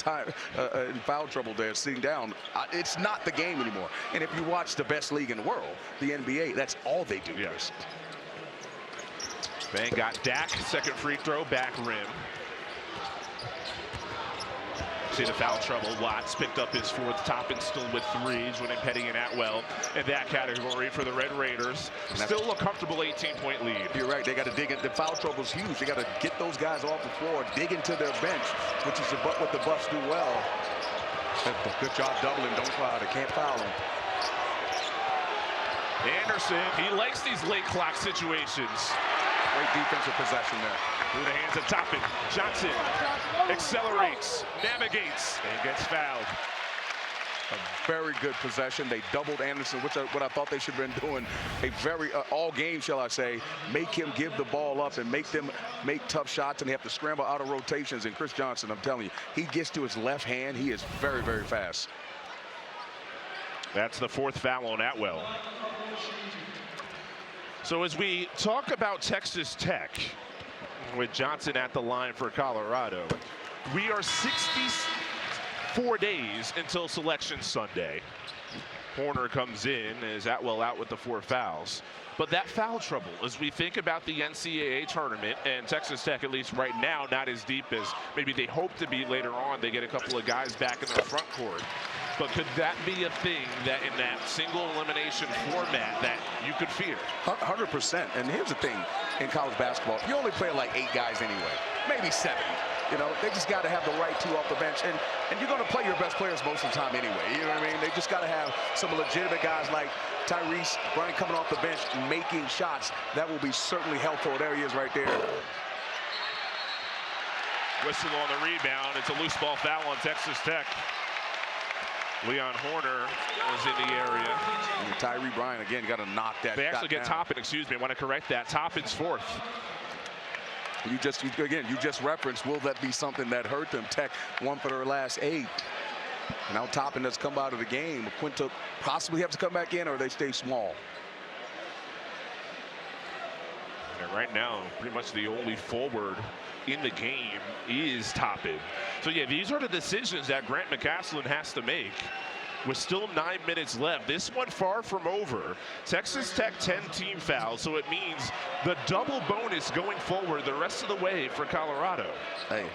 foul trouble there, sitting down. It's not the game anymore. And if you watch the best league in the world, the NBA, that's all they do. Yes. Van got Dak, second free throw, back rim. See the foul trouble. Watts picked up his 4th, Toppin still with 3s when Petty and Atwell in that category for the Red Raiders. Still a comfortable 18-point lead. You're right. They got to dig in. The foul trouble is huge. They got to get those guys off the floor, dig into their bench, which is what the Buffs do well. Good job doubling. Don't foul. They can't foul him. Anderson, he likes these late clock situations. Great defensive possession there. Through the hands of Toppin. Johnson accelerates, navigates, and gets fouled. A very good possession. They doubled Anderson, which what I thought they should have been doing a very all game, shall I say. Make him give the ball up and make them make tough shots, and they have to scramble out of rotations. And Chris Johnson, I'm telling you, he gets to his left hand. He is very, very fast. That's the 4th foul on Atwell. So as we talk about Texas Tech, with Johnson at the line for Colorado, we are 64 days until Selection Sunday. Horner comes in as Atwell out with the 4 fouls. But that foul trouble, as we think about the NCAA tournament, and Texas Tech, at least right now, not as deep as maybe they hope to be later on. They get a couple of guys back in their front court. But could that be a thing that in that single elimination format that you could fear? 100%. And here's the thing in college basketball, you only play like 8 guys anyway, maybe 7. You know, they just got to have the right 2 off the bench. And you're going to play your best players most of the time anyway. You know what I mean? They just got to have some legitimate guys like Tyrese Bryant coming off the bench, making shots. That will be certainly helpful. There he is right there. Whistle on the rebound. It's a loose ball foul on Texas Tech. Leon Horner is in the area. And Tyree Bryant, again, got to knock that They actually get down. Toppin, excuse me, I want to correct that. Toppin's 4th. You just referenced, will that be something that hurt them? Tech won for their last 8. Now Toppin has come out of the game. Quinta possibly have to come back in, or they stay small. And right now, pretty much the only forward in the game is Toppin. So yeah, these are the decisions that Grant McCaslin has to make. With still 9 minutes left, this one far from over. Texas Tech 10 team fouls, so it means the double bonus going forward the rest of the way for Colorado. Hey.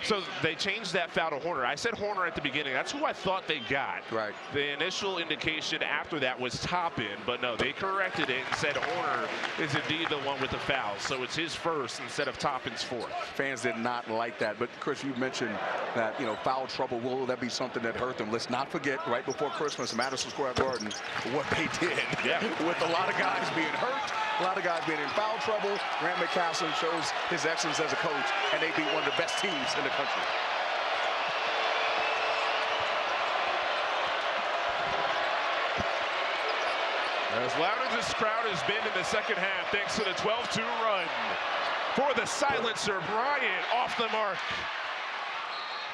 So they changed that foul to Horner. I said Horner at the beginning. That's who I thought they got. Right. The initial indication after that was Toppin, but no, they corrected it and said Horner is indeed the one with the foul. So it's his 1st instead of Toppin's 4th. Fans did not like that. But, Chris, you mentioned that, you know, foul trouble. Will that be something that hurt them? Let's not forget, right before Christmas, Madison Square Garden, what they did. Yeah. With a lot of guys being hurt, a lot of guys being in foul trouble. Grant McCaslin shows his excellence as a coach, and they beat one of the best teams in the country. As loud as this crowd has been in the second half, thanks to the 12-2 run for the silencer, Bryant off the mark.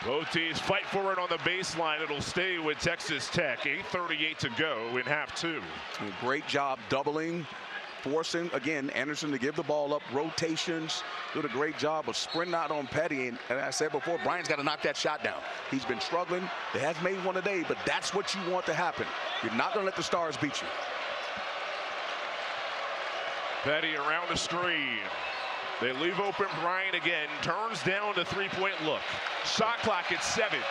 Both teams fight for it on the baseline. It'll stay with Texas Tech. 8:38 to go in half 2. Great job doubling, forcing, again, Anderson to give the ball up, rotations, did a great job of sprinting out on Petty. And I said before, Bryant's got to knock that shot down. He's been struggling. He has made one today, but that's what you want to happen. You're not going to let the Stars beat you. Petty around the screen. They leave open Bryant again. Turns down the 3-point look. Shot clock at 7.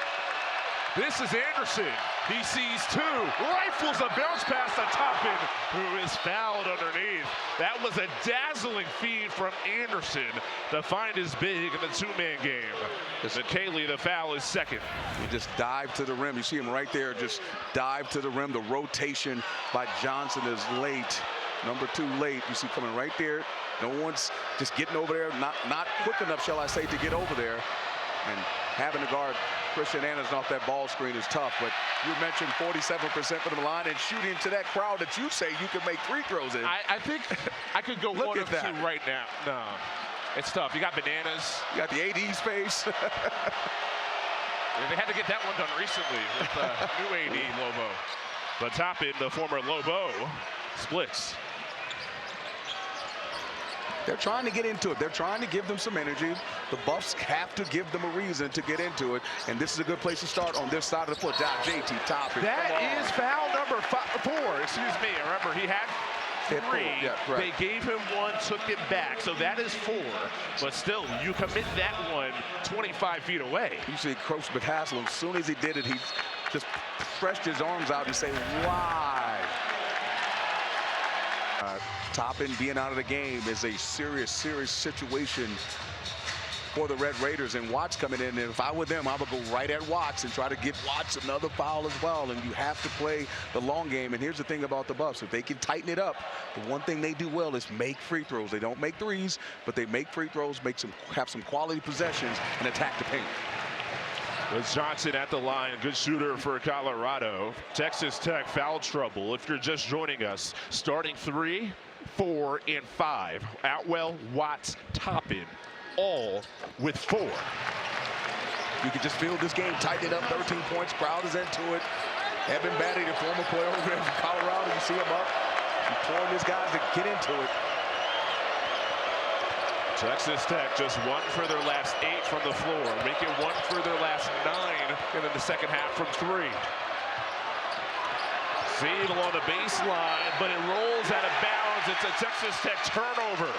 This is Anderson. He sees 2. Rifles a bounce pass to Toppin, who is fouled underneath. That was a dazzling feed from Anderson to find his big in the 2-man game. McKaylee, the foul, is 2nd. He just dived to the rim. You see him right there, just dive to the rim. The rotation by Johnson is late. Number 2 late. You see coming right there. No one's just getting over there. Not quick enough, shall I say, to get over there. And having to guard Christian Anderson off that ball screen is tough. But you mentioned 47% from the line and shooting to that crowd that you say you can make free throws in. I think I could go one of 2 right now. No, it's tough. You got bananas. You got the AD space. They had to get that one done recently with new AD Lobo. But Toppin, the former Lobo, splits. They're trying to get into it. They're trying to give them some energy. The Buffs have to give them a reason to get into it. And this is a good place to start on this side of the floor. JT Toppin. That is foul number 4. Excuse me. Remember, he had 3. Yeah, right. They gave him 1, took it back. So that is 4. But still, you commit that one 25 feet away. You see Coach McCaslin, as soon as he did it, he just stretched his arms out and say, why? Toppin being out of the game is a serious situation for the Red Raiders, and Watts coming in. And if I were them, I would go right at Watts and try to get Watts another foul as well. And you have to play the long game. And here's the thing about the Buffs. If they can tighten it up, the one thing they do well is make free throws. They don't make threes, but they make free throws, have some quality possessions, and attack the paint. With Johnson at the line, good shooter for Colorado. Texas Tech foul trouble. If you're just joining us, starting 3, 4, and 5. Outwell, Watts, Toppin, all with 4. You can just feel this game tighten up. 13 points. Crowd is into it. Evan Batty, the former player over there from Colorado. You see him up. He's pouring his guys to get into it. Texas Tech just 1 for their last 8 from the floor. Make it 1 for their last 9 in the second half from 3. Siegel on the baseline, but it rolls out of bounds. It's a Texas Tech turnover.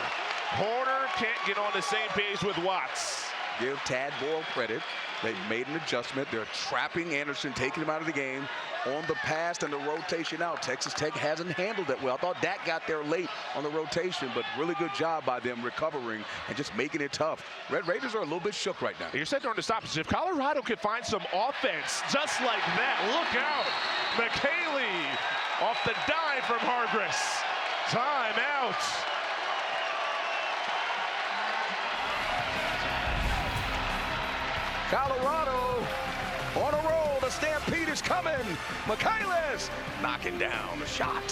Horner can't get on the same page with Watts. Give Tad Boyle credit. They've made an adjustment. They're trapping Anderson, taking him out of the game. On the pass and the rotation out, Texas Tech hasn't handled it well. I thought Dak got there late on the rotation, but really good job by them recovering and just making it tough. Red Raiders are a little bit shook right now. You said during the stoppage, if Colorado could find some offense just like that, look out. McKaylee off the dime from Hargress. Timeout. Colorado on a roll. The Stampede is coming. Michaelis knocking down the shot.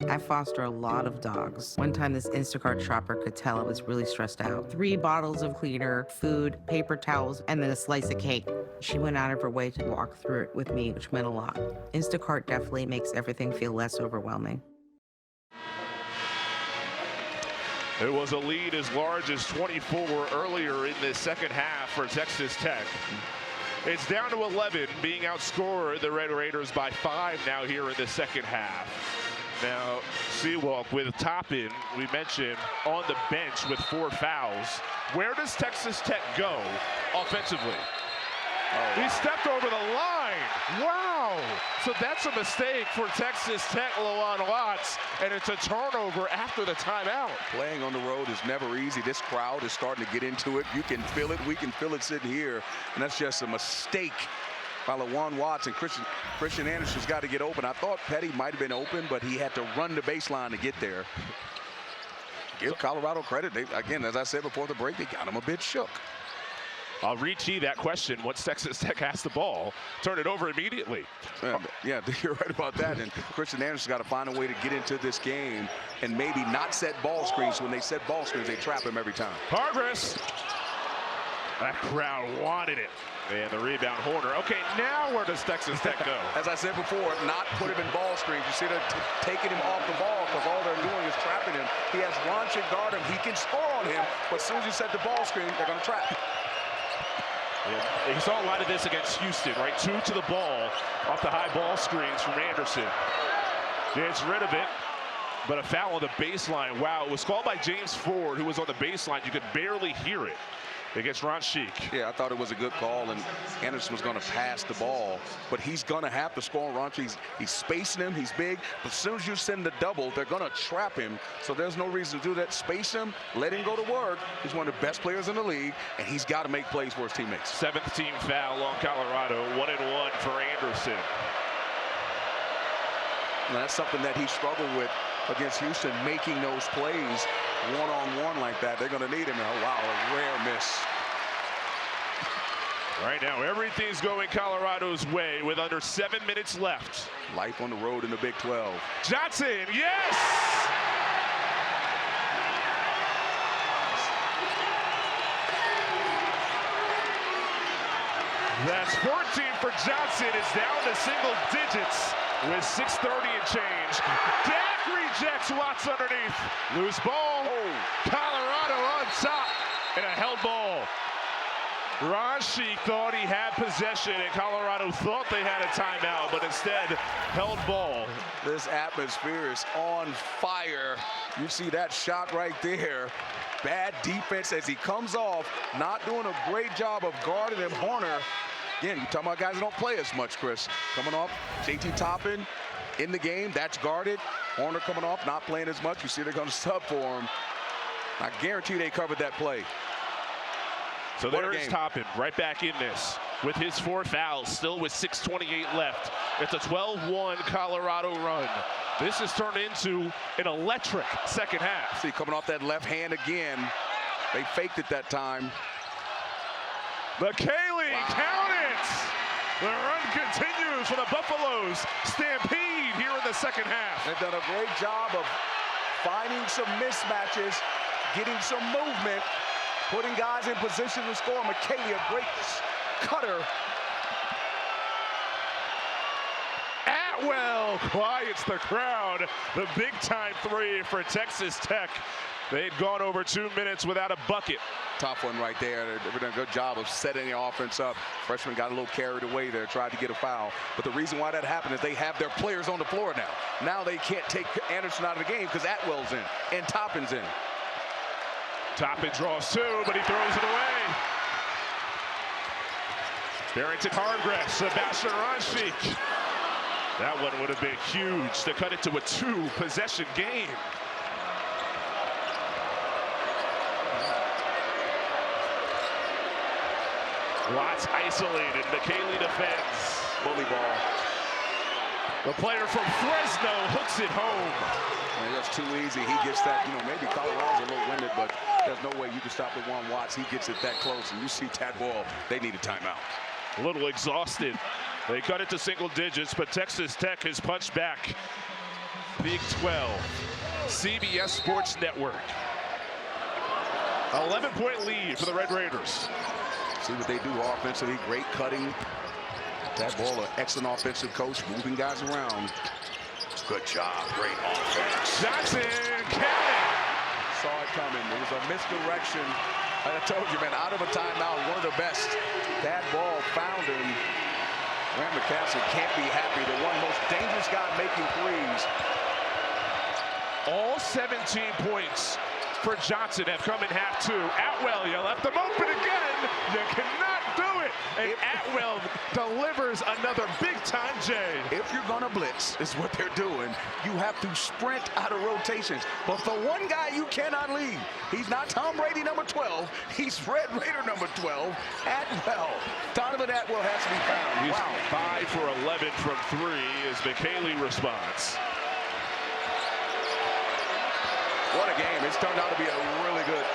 I foster a lot of dogs. One time this Instacart shopper could tell I was really stressed out. 3 bottles of cleaner, food, paper towels, and then a slice of cake. She went out of her way to walk through it with me, which meant a lot. Instacart definitely makes everything feel less overwhelming. It was a lead as large as 24 earlier in the second half for Texas Tech. It's down to 11, being outscored the Red Raiders by 5 now here in the second half. Now, Seawalk with Toppin, we mentioned, on the bench with 4 fouls. Where does Texas Tech go offensively? Oh, he stepped over the line. Wow. So that's a mistake for Texas Tech, Lawan Watts, and it's a turnover after the timeout. Playing on the road is never easy. This crowd is starting to get into it. You can feel it. We can feel it sitting here. And that's just a mistake by Lawan Watts, and Christian Anderson's got to get open. I thought Petty might have been open, but he had to run the baseline to get there. Give Colorado credit. They, again, as I said before the break, they got him a bit shook. I'll re-tee that question once Texas Tech has the ball. Turn it over immediately. Yeah, you're right about that. And Christian Anderson's got to find a way to get into this game and maybe not set ball screens. When they set ball screens, they trap him every time. Hargress. That crowd wanted it. And the rebound, Horner. Okay, now where does Texas Tech go? As I said before, not put him in ball screens. You see they're taking him off the ball because all they're doing is trapping him. He has Ronchik guard him. He can score on him, but as soon as you set the ball screen, they're going to trap. Yeah, you saw a lot of this against Houston, right? 2 to the ball off the high ball screens from Anderson. Gets rid of it, but a foul on the baseline. Wow, it was called by James Ford, who was on the baseline. You could barely hear it. Against Ronchik. Yeah, I thought it was a good call, and Anderson was going to pass the ball, but he's going to have to score on Ronchik. He's spacing him. He's big. But as soon as you send the double, they're going to trap him. So there's no reason to do that. Space him. Let him go to work. He's one of the best players in the league, and he's got to make plays for his teammates. 7th team foul on Colorado. 1-and-1 for Anderson. Now, that's something that he struggled with against Houston, making those plays one-on-one like that. They're going to need him. Oh, wow, a rare miss. Right now, everything's going Colorado's way with under 7 minutes left. Life on the road in the Big 12. Johnson, yes! That's 14 for Johnson. It's down to single digits with 6:30 and change. Dak rejects Watts underneath. Loose ball. Colorado on top. And a held ball. Ronchik thought he had possession, and Colorado thought they had a timeout, but instead held ball. This atmosphere is on fire. You see that shot right there. Bad defense as he comes off, not doing a great job of guarding him. Horner, again, you're talking about guys that don't play as much, Chris. Coming off, JT Toppin in the game, that's guarded. Horner coming off, not playing as much. You see they're going to sub for him. I guarantee they covered that play. So What a there is game. Toppin right back in this with his 4 fouls, still with 6:28 left. It's a 12-1 Colorado run. This has turned into an electric second half. See, coming off that left hand again. They faked it that time. McKaylee, Wow. count it! The run continues for the Buffaloes. Stampede here in the second half. They've done a great job of finding some mismatches, getting some movement, putting guys in position to score. McKaylee, a great cutter. Atwell quiets the crowd. The big-time 3 for Texas Tech. They'd gone over 2 minutes without a bucket. Tough one right there. They've done a good job of setting the offense up. Freshman got a little carried away there, tried to get a foul. But the reason why that happened is they have their players on the floor now. Now they can't take Anderson out of the game because Atwell's in and Toppin's in. Toppin draws 2, but he throws it away. Barrington Hargress, Sebastian Ronchik. That one would have been huge to cut it to a 2-possession game. Watts isolated. McKaylee defends. Bully ball. The player from Fresno hooks it home. Man, that's too easy. He gets that, maybe Colorado's a little winded, but there's no way you can stop LaJuan Watts. He gets it that close, and you see Tad Ball, they need a timeout. A little exhausted. They cut it to single digits, but Texas Tech has punched back. Big 12, CBS Sports Network. 11-point lead for the Red Raiders. See what they do offensively. Great cutting. That Ball, an excellent offensive coach, moving guys around. Good job. Great offense. Johnson, count Saw it coming. It was a misdirection. I told you, man, out of a timeout, one of the best. That Ball found him. Grant McCaslin can't be happy. The one most dangerous guy making threes. All 17 points for Johnson have come in half 2. Atwell, you left them open again. You cannot do it. And Atwell delivers another big-time J. If you're going to blitz, is what they're doing, you have to sprint out of rotations. But the one guy you cannot leave, he's not Tom Brady number 12. He's Red Raider number 12, Atwell. Donovan Atwell has to be found. He's Wow. 5 for 11 from 3 as McKaylee responds. What a game. It's turned out to be a really good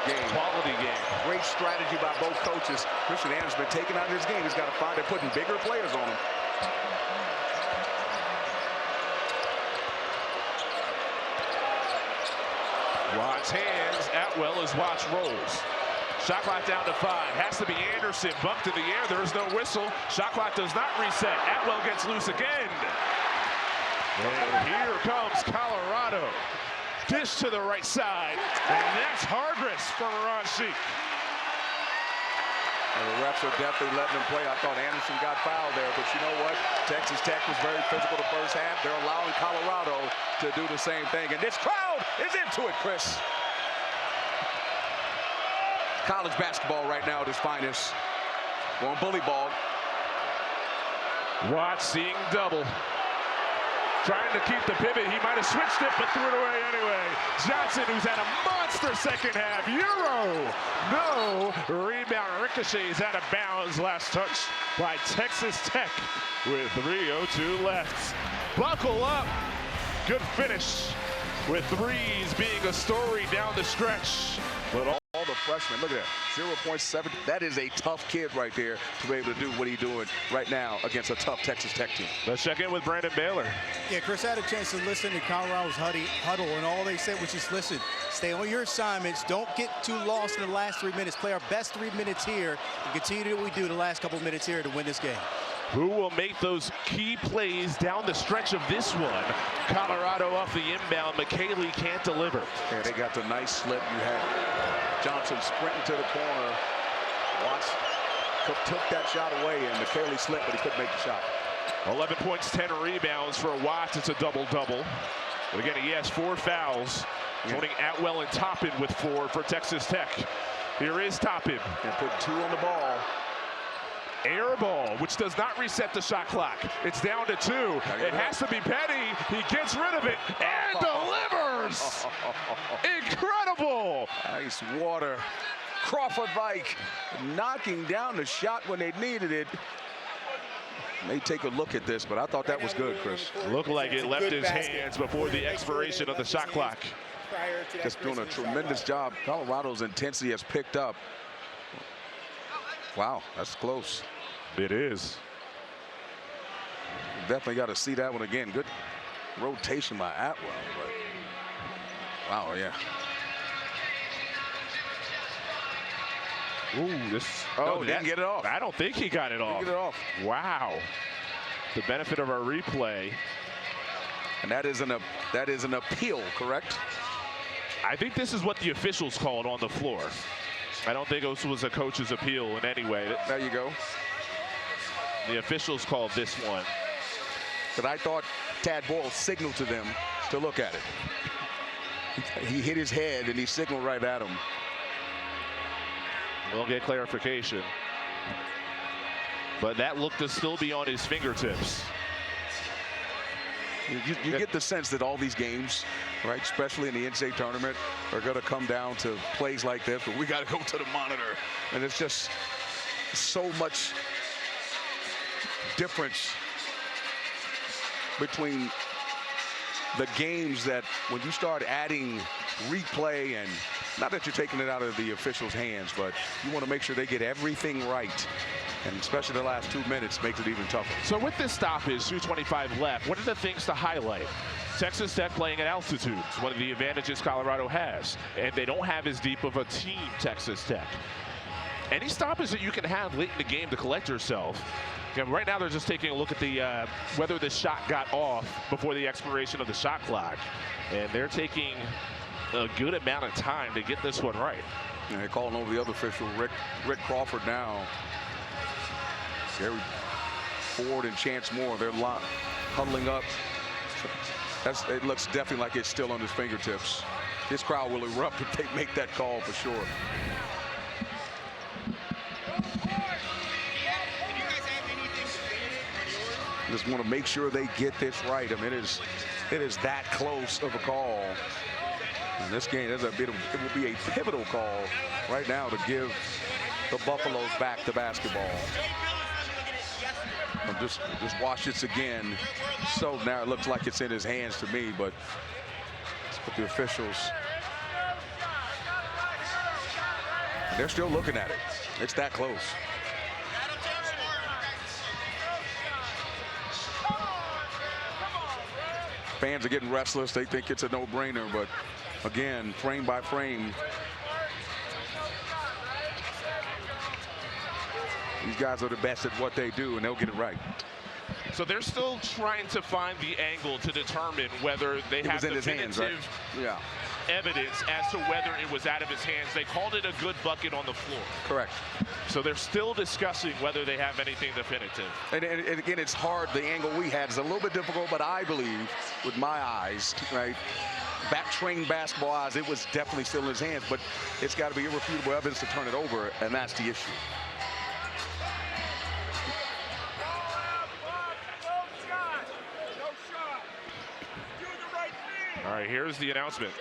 game. Quality game. Great strategy by both coaches. Christian Anderson's been taken out of his game. He's got to find they're putting bigger players on him. Watts hands, Atwell as Watts rolls. Shot clock down to 5. Has to be Anderson. Bumped in the air. There is no whistle. Shot clock does not reset. Atwell gets loose again. And here comes Colorado. Dish to the right side. And that's Hargress for Ronchik. The refs are definitely letting him play. I thought Anderson got fouled there, but you know what? Texas Tech was very physical the first half. They're allowing Colorado to do the same thing. And this crowd is into it, Chris. College basketball right now at its finest. Going bully ball. Watts seeing double. Trying to keep the pivot. He might have switched it, but threw it away anyway. Johnson, who's had a monster second half. Euro. No. Rebound ricochets out of bounds. Last touch by Texas Tech with 3:02 left. Buckle up. Good finish with threes being a story down the stretch. But All the freshmen, look at that, 0.7. That is a tough kid right there to be able to do what he's doing right now against a tough Texas Tech team. let's check in with Brandon Baylor. Yeah, Chris had a chance to listen to Colorado's huddle, and all they said was just listen, stay on your assignments, don't get too lost in the last 3 minutes, play our best 3 minutes here, and continue to do what we do the last couple of minutes here to win this game. Who will make those key plays down the stretch of this one? Colorado off the inbound. McKaylee can't deliver. Yeah, they got the nice slip. You had Johnson sprinting to the corner. Watts took that shot away, and McKaylee slipped, but he couldn't make the shot. 11 points, 10 rebounds for Watts. It's a double-double. But again, he has 4 fouls. Joining Atwell and Toppin with 4 for Texas Tech. Here is Toppin. And put 2 on the ball. Air ball, which does not reset the shot clock. It's down to 2. It has to be Petty. He gets rid of it and delivers. Incredible. Nice water. Crawford Vike knocking down the shot when they needed it. May take a look at this, but I thought that was good, Chris. Looked like it left his hands before the expiration of the shot clock. Just doing a tremendous job. Colorado's intensity has picked up. Wow, that's close. It is. Definitely got to see that one again. Good rotation by Atwell. But wow, yeah. Ooh, this. Oh, he didn't get it off. I don't think he got it off. Get it off. Wow. The benefit of our replay. And that is an appeal, correct? I think this is what the officials called on the floor. I don't think this was a coach's appeal in any way. There you go. The officials called this one. But I thought Tad Boyle signaled to them to look at it. He hit his head and he signaled right at him. We'll get clarification. But that looked to still be on his fingertips. You get the sense that all these games, right, especially in the NCAA tournament, are going to come down to plays like this, but we got to go to the monitor. And it's just so much difference between the games that when you start adding replay, and not that you're taking it out of the officials' hands, but you want to make sure they get everything right. And especially the last 2 minutes makes it even tougher. So with this stoppage, 2:25 left, what are the things to highlight? Texas Tech playing at altitude is one of the advantages Colorado has. And they don't have as deep of a team, Texas Tech. Any stoppage that you can have late in the game to collect yourself. Right now they're just taking a look at the whether the shot got off before the expiration of the shot clock. And they're taking a good amount of time to get this one right. And they're calling over the other official, Rick Crawford now. Gary Ford and Chance Moore, they're huddling up. It looks definitely like it's still on his fingertips. This crowd will erupt if they make that call for sure. Just want to make sure they get this right. I mean, it is that close of a call. In this game, it will be a pivotal call right now to give the Buffaloes back the basketball. Just watch this again. So now it looks like it's in his hands to me, but the officials, they're still looking at it. It's that close. Fans are getting restless. They think it's a no-brainer, but again, frame by frame, these guys are the best at what they do, and they'll get it right. So they're still trying to find the angle to determine whether they have definitive evidence as to whether it was out of his hands. They called it a good bucket on the floor. Correct. So they're still discussing whether they have anything definitive. And again, it's hard. The angle we had is a little bit difficult, but I believe, with my eyes, right, back-trained basketball eyes, it was definitely still in his hands, but it's got to be irrefutable evidence to turn it over, and that's the issue. All right, here's the announcement.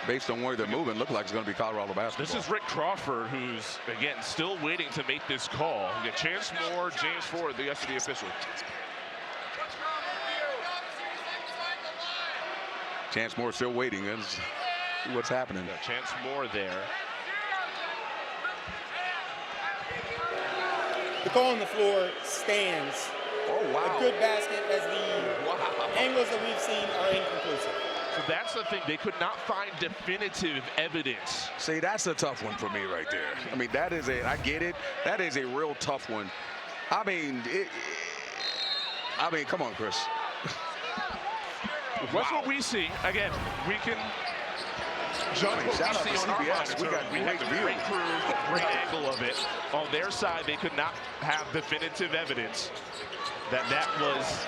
Based on where they're moving, look like it's going to be Colorado basketball. This is Rick Crawford, who's, again, still waiting to make this call. You get Chance Moore, James Ford, the rest of the official. Chance Moore still waiting. Let's see what's happening. Yeah, Chance Moore there. The call on the floor stands. Oh, wow. A good basket, as the angles that we've seen are inconclusive. So that's the thing. They could not find definitive evidence. See, that's a tough one for me right there. I mean, that is I get it. That is a real tough one. I mean, come on, Chris. What's what we see? Again, we can judge what we see on our monitor. We have the great crew, great angle of it. On their side, they could not have definitive evidence that was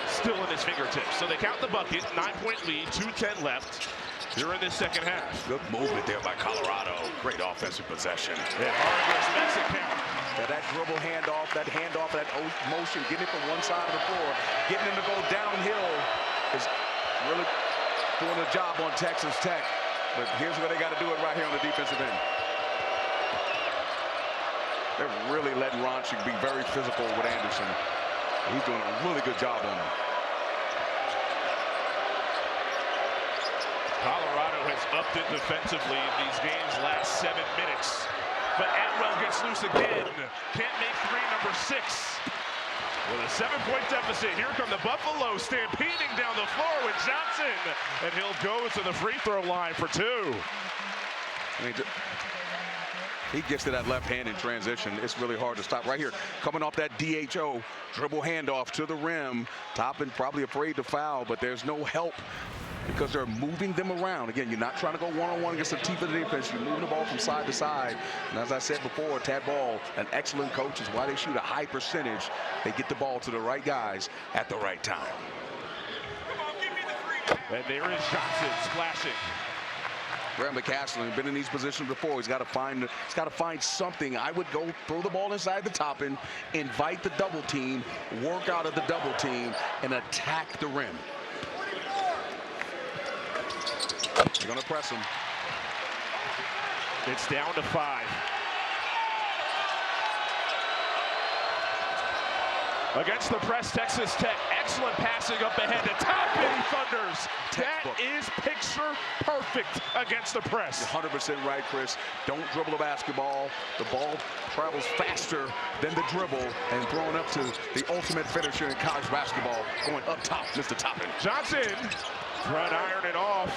still in his fingertips. So they count the bucket, 9-point lead, 2:10 left. They're in this second half. Good movement there by Colorado. Great offensive possession. Yeah, Harvard's makes it count. That dribble handoff, that motion, getting it from one side of the floor, getting him to go downhill is really doing a job on Texas Tech. But here's where they got to do it right here on the defensive end. They're really letting Ronchik be very physical with Anderson. He's doing a really good job on him. Colorado has upped it defensively in these games last 7 minutes. But Atwell gets loose again. Can't make three, number 6. With a 7-point deficit, here come the Buffalo stampeding down the floor with Johnson. And he'll go to the free throw line for 2. I mean, he gets to that left hand in transition. It's really hard to stop. Right here, coming off that DHO, dribble handoff to the rim. Toppin probably afraid to foul, but there's no help because they're moving them around. Again, you're not trying to go one-on-one against the teeth of the defense. You're moving the ball from side to side. And as I said before, Tad Ball, an excellent coach, is why they shoot a high percentage. They get the ball to the right guys at the right time. And there is Johnson splashing. Graham McCaslin has been in these positions before. He's got to find something. I would go throw the ball inside the Toppin, invite the double team, work out of the double team, and attack the rim. They're going to press him. It's down to 5. Against the press, Texas Tech. Excellent passing up ahead to Toppin. Thunders. That is picture perfect against the press. 100% right, Chris. Don't dribble the basketball. The ball travels faster than the dribble, and throwing up to the ultimate finisher in college basketball. Going up top, Mr. Toppin. Johnson, front iron it off.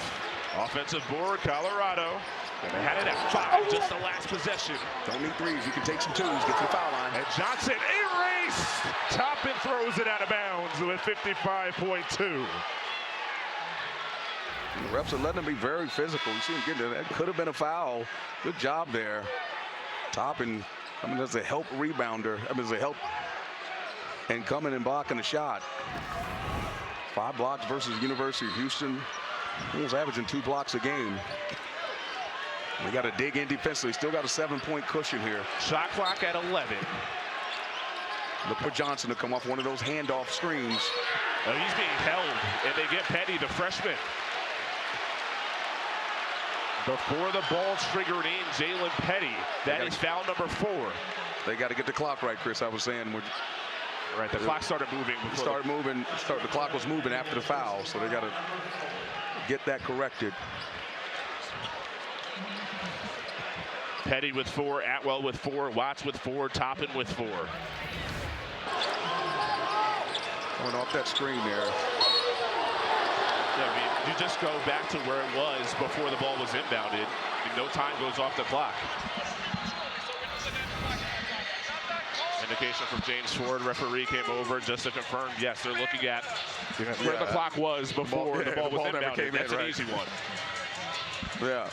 Offensive board, Colorado. And they had it at 5, just the last possession. Don't need threes. You can take some twos. Get to the foul line. And Johnson erased. Toppin throws it out of bounds with 55.2. The refs are letting him be very physical. You see him getting there. That could have been a foul. Good job there. Toppin, as a help rebounder. As a help and coming and blocking the shot. 5 blocks versus University of Houston. He was averaging 2 blocks a game. We got to dig in defensively. Still got a 7-point cushion here. Shot clock at 11. Look for Johnson to come off one of those handoff screens. Oh, he's being held, and they get Petty, the freshman. Before the ball's triggered in, Jalen Petty. That is foul number 4. They got to get the clock right, Chris. I was saying. Right, the clock started moving. The clock was moving after the foul, so they got to get that corrected. Petty with 4, Atwell with 4, Watts with 4, Toppin with 4. Going off that screen there. Yeah, I mean, you just go back to where it was before the ball was inbounded. No time goes off the clock. Indication from James Ford. Referee came over just to confirm. Yes, they're looking at where the clock was before the ball was inbounded. That's an easy one. Yeah.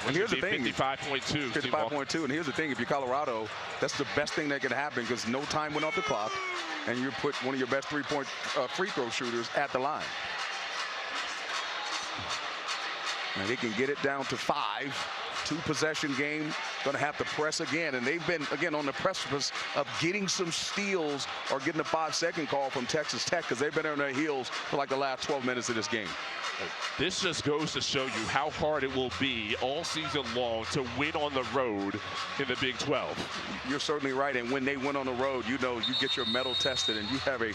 And here's the thing. 55.2. 55.2. And here's the thing. If you're Colorado, that's the best thing that can happen because no time went off the clock, and you put one of your best 3-point free throw shooters at the line. And they can get it down to 5. 2-possession game. Going to have to press again, and they've been again on the precipice of getting some steals or getting a 5-second call from Texas Tech because they've been on their heels for like the last 12 minutes of this game. This just goes to show you how hard it will be all season long to win on the road in the Big 12. You're certainly right, and when they went on the road, you know you get your mettle tested, and you have a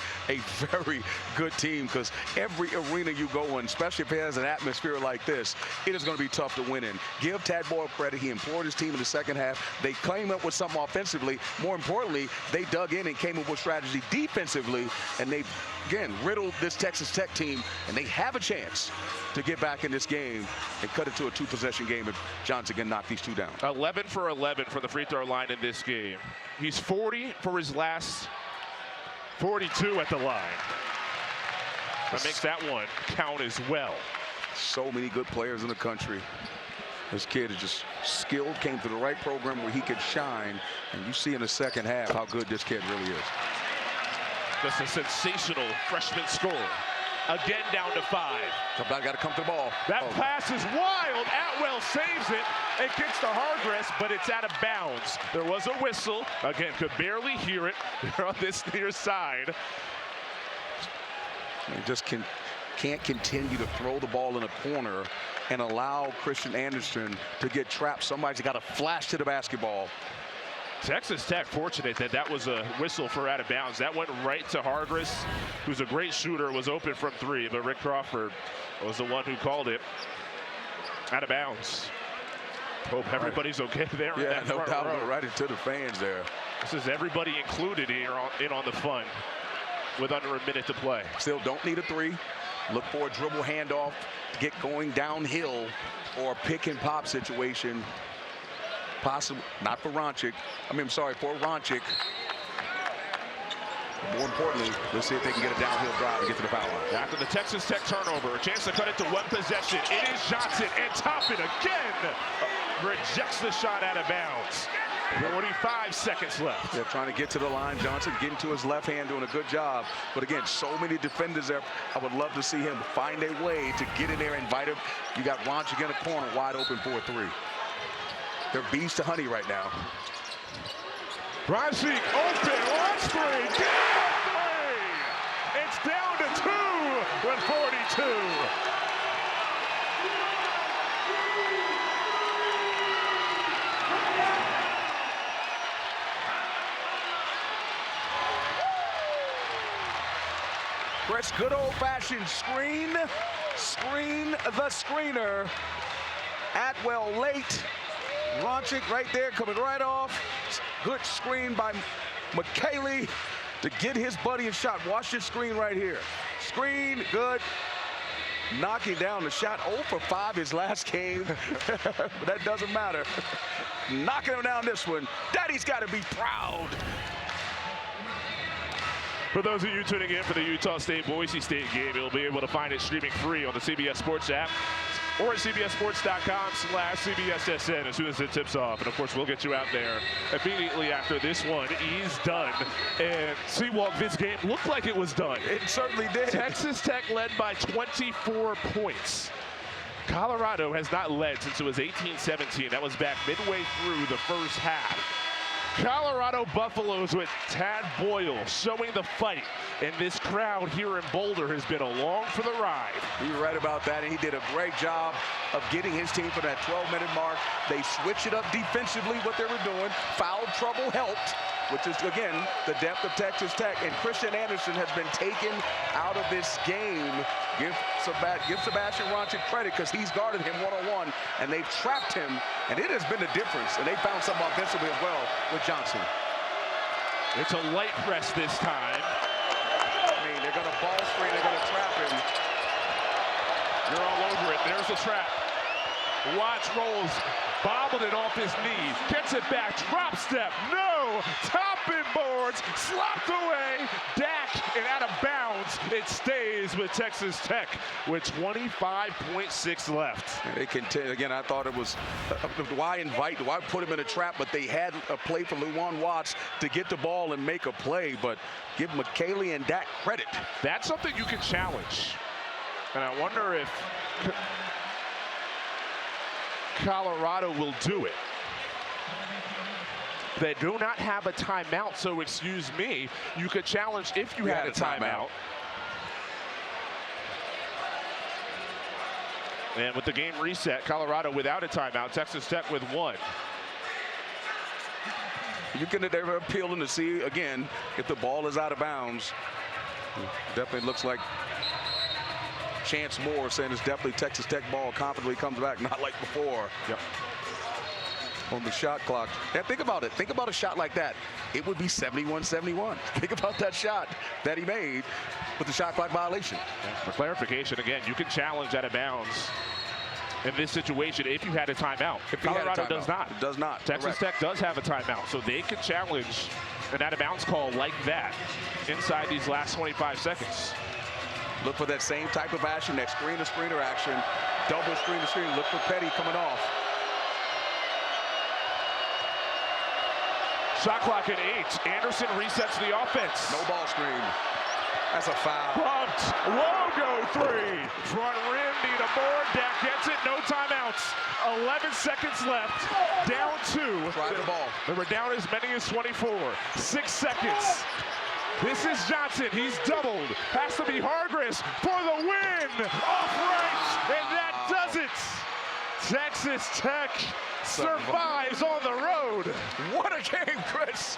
very good team because every arena you go in, especially if it has an atmosphere like this, it is going to be tough to win in. Give Tad Boyle credit. He implored his team in the second half. They came up with something offensively. More importantly, they dug in and came up with strategy defensively, and they, again, riddled this Texas Tech team, and they have a chance to get back in this game and cut it to a 2-possession game if Johnson can knock these 2 down. 11 for 11 for the free throw line in this game. He's 40 for his last 42 at the line. That makes that one count as well. So many good players in the country. This kid is just skilled, came to the right program where he could shine, and you see in the second half how good this kid really is. Just a sensational freshman scorer. Again down to 5. Got to come to the ball. That pass is wild. Atwell saves it. It gets to Hargress, but it's out of bounds. There was a whistle. Again, could barely hear it. They're on this near side. They just can't continue to throw the ball in a corner and allow Christian Anderson to get trapped. Somebody's got to flash to the basketball. Texas Tech fortunate that that was a whistle for out of bounds. That went right to Hargress, who's a great shooter, was open from 3, but Rick Crawford was the one who called it out of bounds. Hope everybody's okay there. Yeah, no doubt. Right into the fans there. This is everybody included here on the fun with under a minute to play. Still don't need a 3. Look for a dribble handoff to get going downhill or a pick and pop situation. Possible, not for Ronchik. I'm sorry, for Ronchik. More importantly, let's see if they can get a downhill drive and get to the foul line. After the Texas Tech turnover, a chance to cut it to 1 possession. It is Johnson, and Toppin again rejects the shot out of bounds. 45 seconds left. They're trying to get to the line. Johnson getting to his left hand, doing a good job. But again, so many defenders there. I would love to see him find a way to get in there and invite him. You got Ronchik in the corner, wide open for a 3. They're bees to honey right now. Ronchik open, on 3, get it 3! It's down to 2 with 42. Chris, good old-fashioned screen the screener. Atwell late. Ronchik right there, coming right off. Good screen by McKaylee to get his buddy a shot. Watch this screen right here. Screen, good. Knocking down the shot. 0 for 5 his last game. But that doesn't matter. Knocking him down this one. Daddy's got to be proud. For those of you tuning in for the Utah State-Boise State game, you'll be able to find it streaming free on the CBS Sports app or at cbssports.com/CBSSN as soon as it tips off. And of course, we'll get you out there immediately after this one is done. And Seawalk, this game looked like it was done. It certainly did. Texas Tech led by 24 points. Colorado has not led since it was 18-17. That was back midway through the first half. Colorado Buffaloes with Tad Boyle showing the fight, and this crowd here in Boulder has been along for the ride. You're right about that, and he did a great job of getting his team for that 12-minute mark. They switched it up defensively, what they were doing. Foul trouble helped, which is, again, the depth of Texas Tech. And Christian Anderson has been taken out of this game. Give Sebastian Ronchik credit because he's guarded him one-on-one, and they've trapped him, and it has been the difference. And they found some offensively as well with Johnson. It's a light press this time. I mean, they're going to ball screen, they're going to trap him. You're all over it. There's the trap. Watts rolls, bobbled it off his knee, gets it back, drop step, no, Toppin boards, slopped away, Dak, and out of bounds, it stays with Texas Tech with 25.6 left. They continue, again, I thought it was, why put him in a trap, but they had a play for Luwan Watts to get the ball and make a play, but give McKaylee and Dak credit. That's something you can challenge, and I wonder if Colorado will do it. They do not have a timeout, so excuse me, you could challenge if you had a timeout. And with the game reset, Colorado without a timeout, Texas Tech with 1. They're appealing to see, again, if the ball is out of bounds. Definitely looks like Chance Moore saying it's definitely Texas Tech ball. Confidently comes back, not like before. Yep. On the shot clock. Now think about it. Think about a shot like that. It would be 71-71. Think about that shot that he made with the shot clock violation. Yeah. For clarification, again, you can challenge out of bounds in this situation if you had a timeout. Colorado does not. It does not. Texas Tech does have a timeout, so they can challenge an out of bounds call like that inside these last 25 seconds. Look for that same type of action, that screen-to-screener action. Double screen-to-screen. Look for Petty coming off. Shot clock at 8. Anderson resets the offense. No ball screen. That's a foul. Bumped. Logo three. Front rim. Nita Moore. Dak gets it. No timeouts. 11 seconds left. Down 2. Drive the ball. They were down as many as 24. 6 seconds. This is Johnson. He's doubled. Has to be Hargress for the win. Off right. And that does it. Texas Tech survives on the road. What a game, Chris.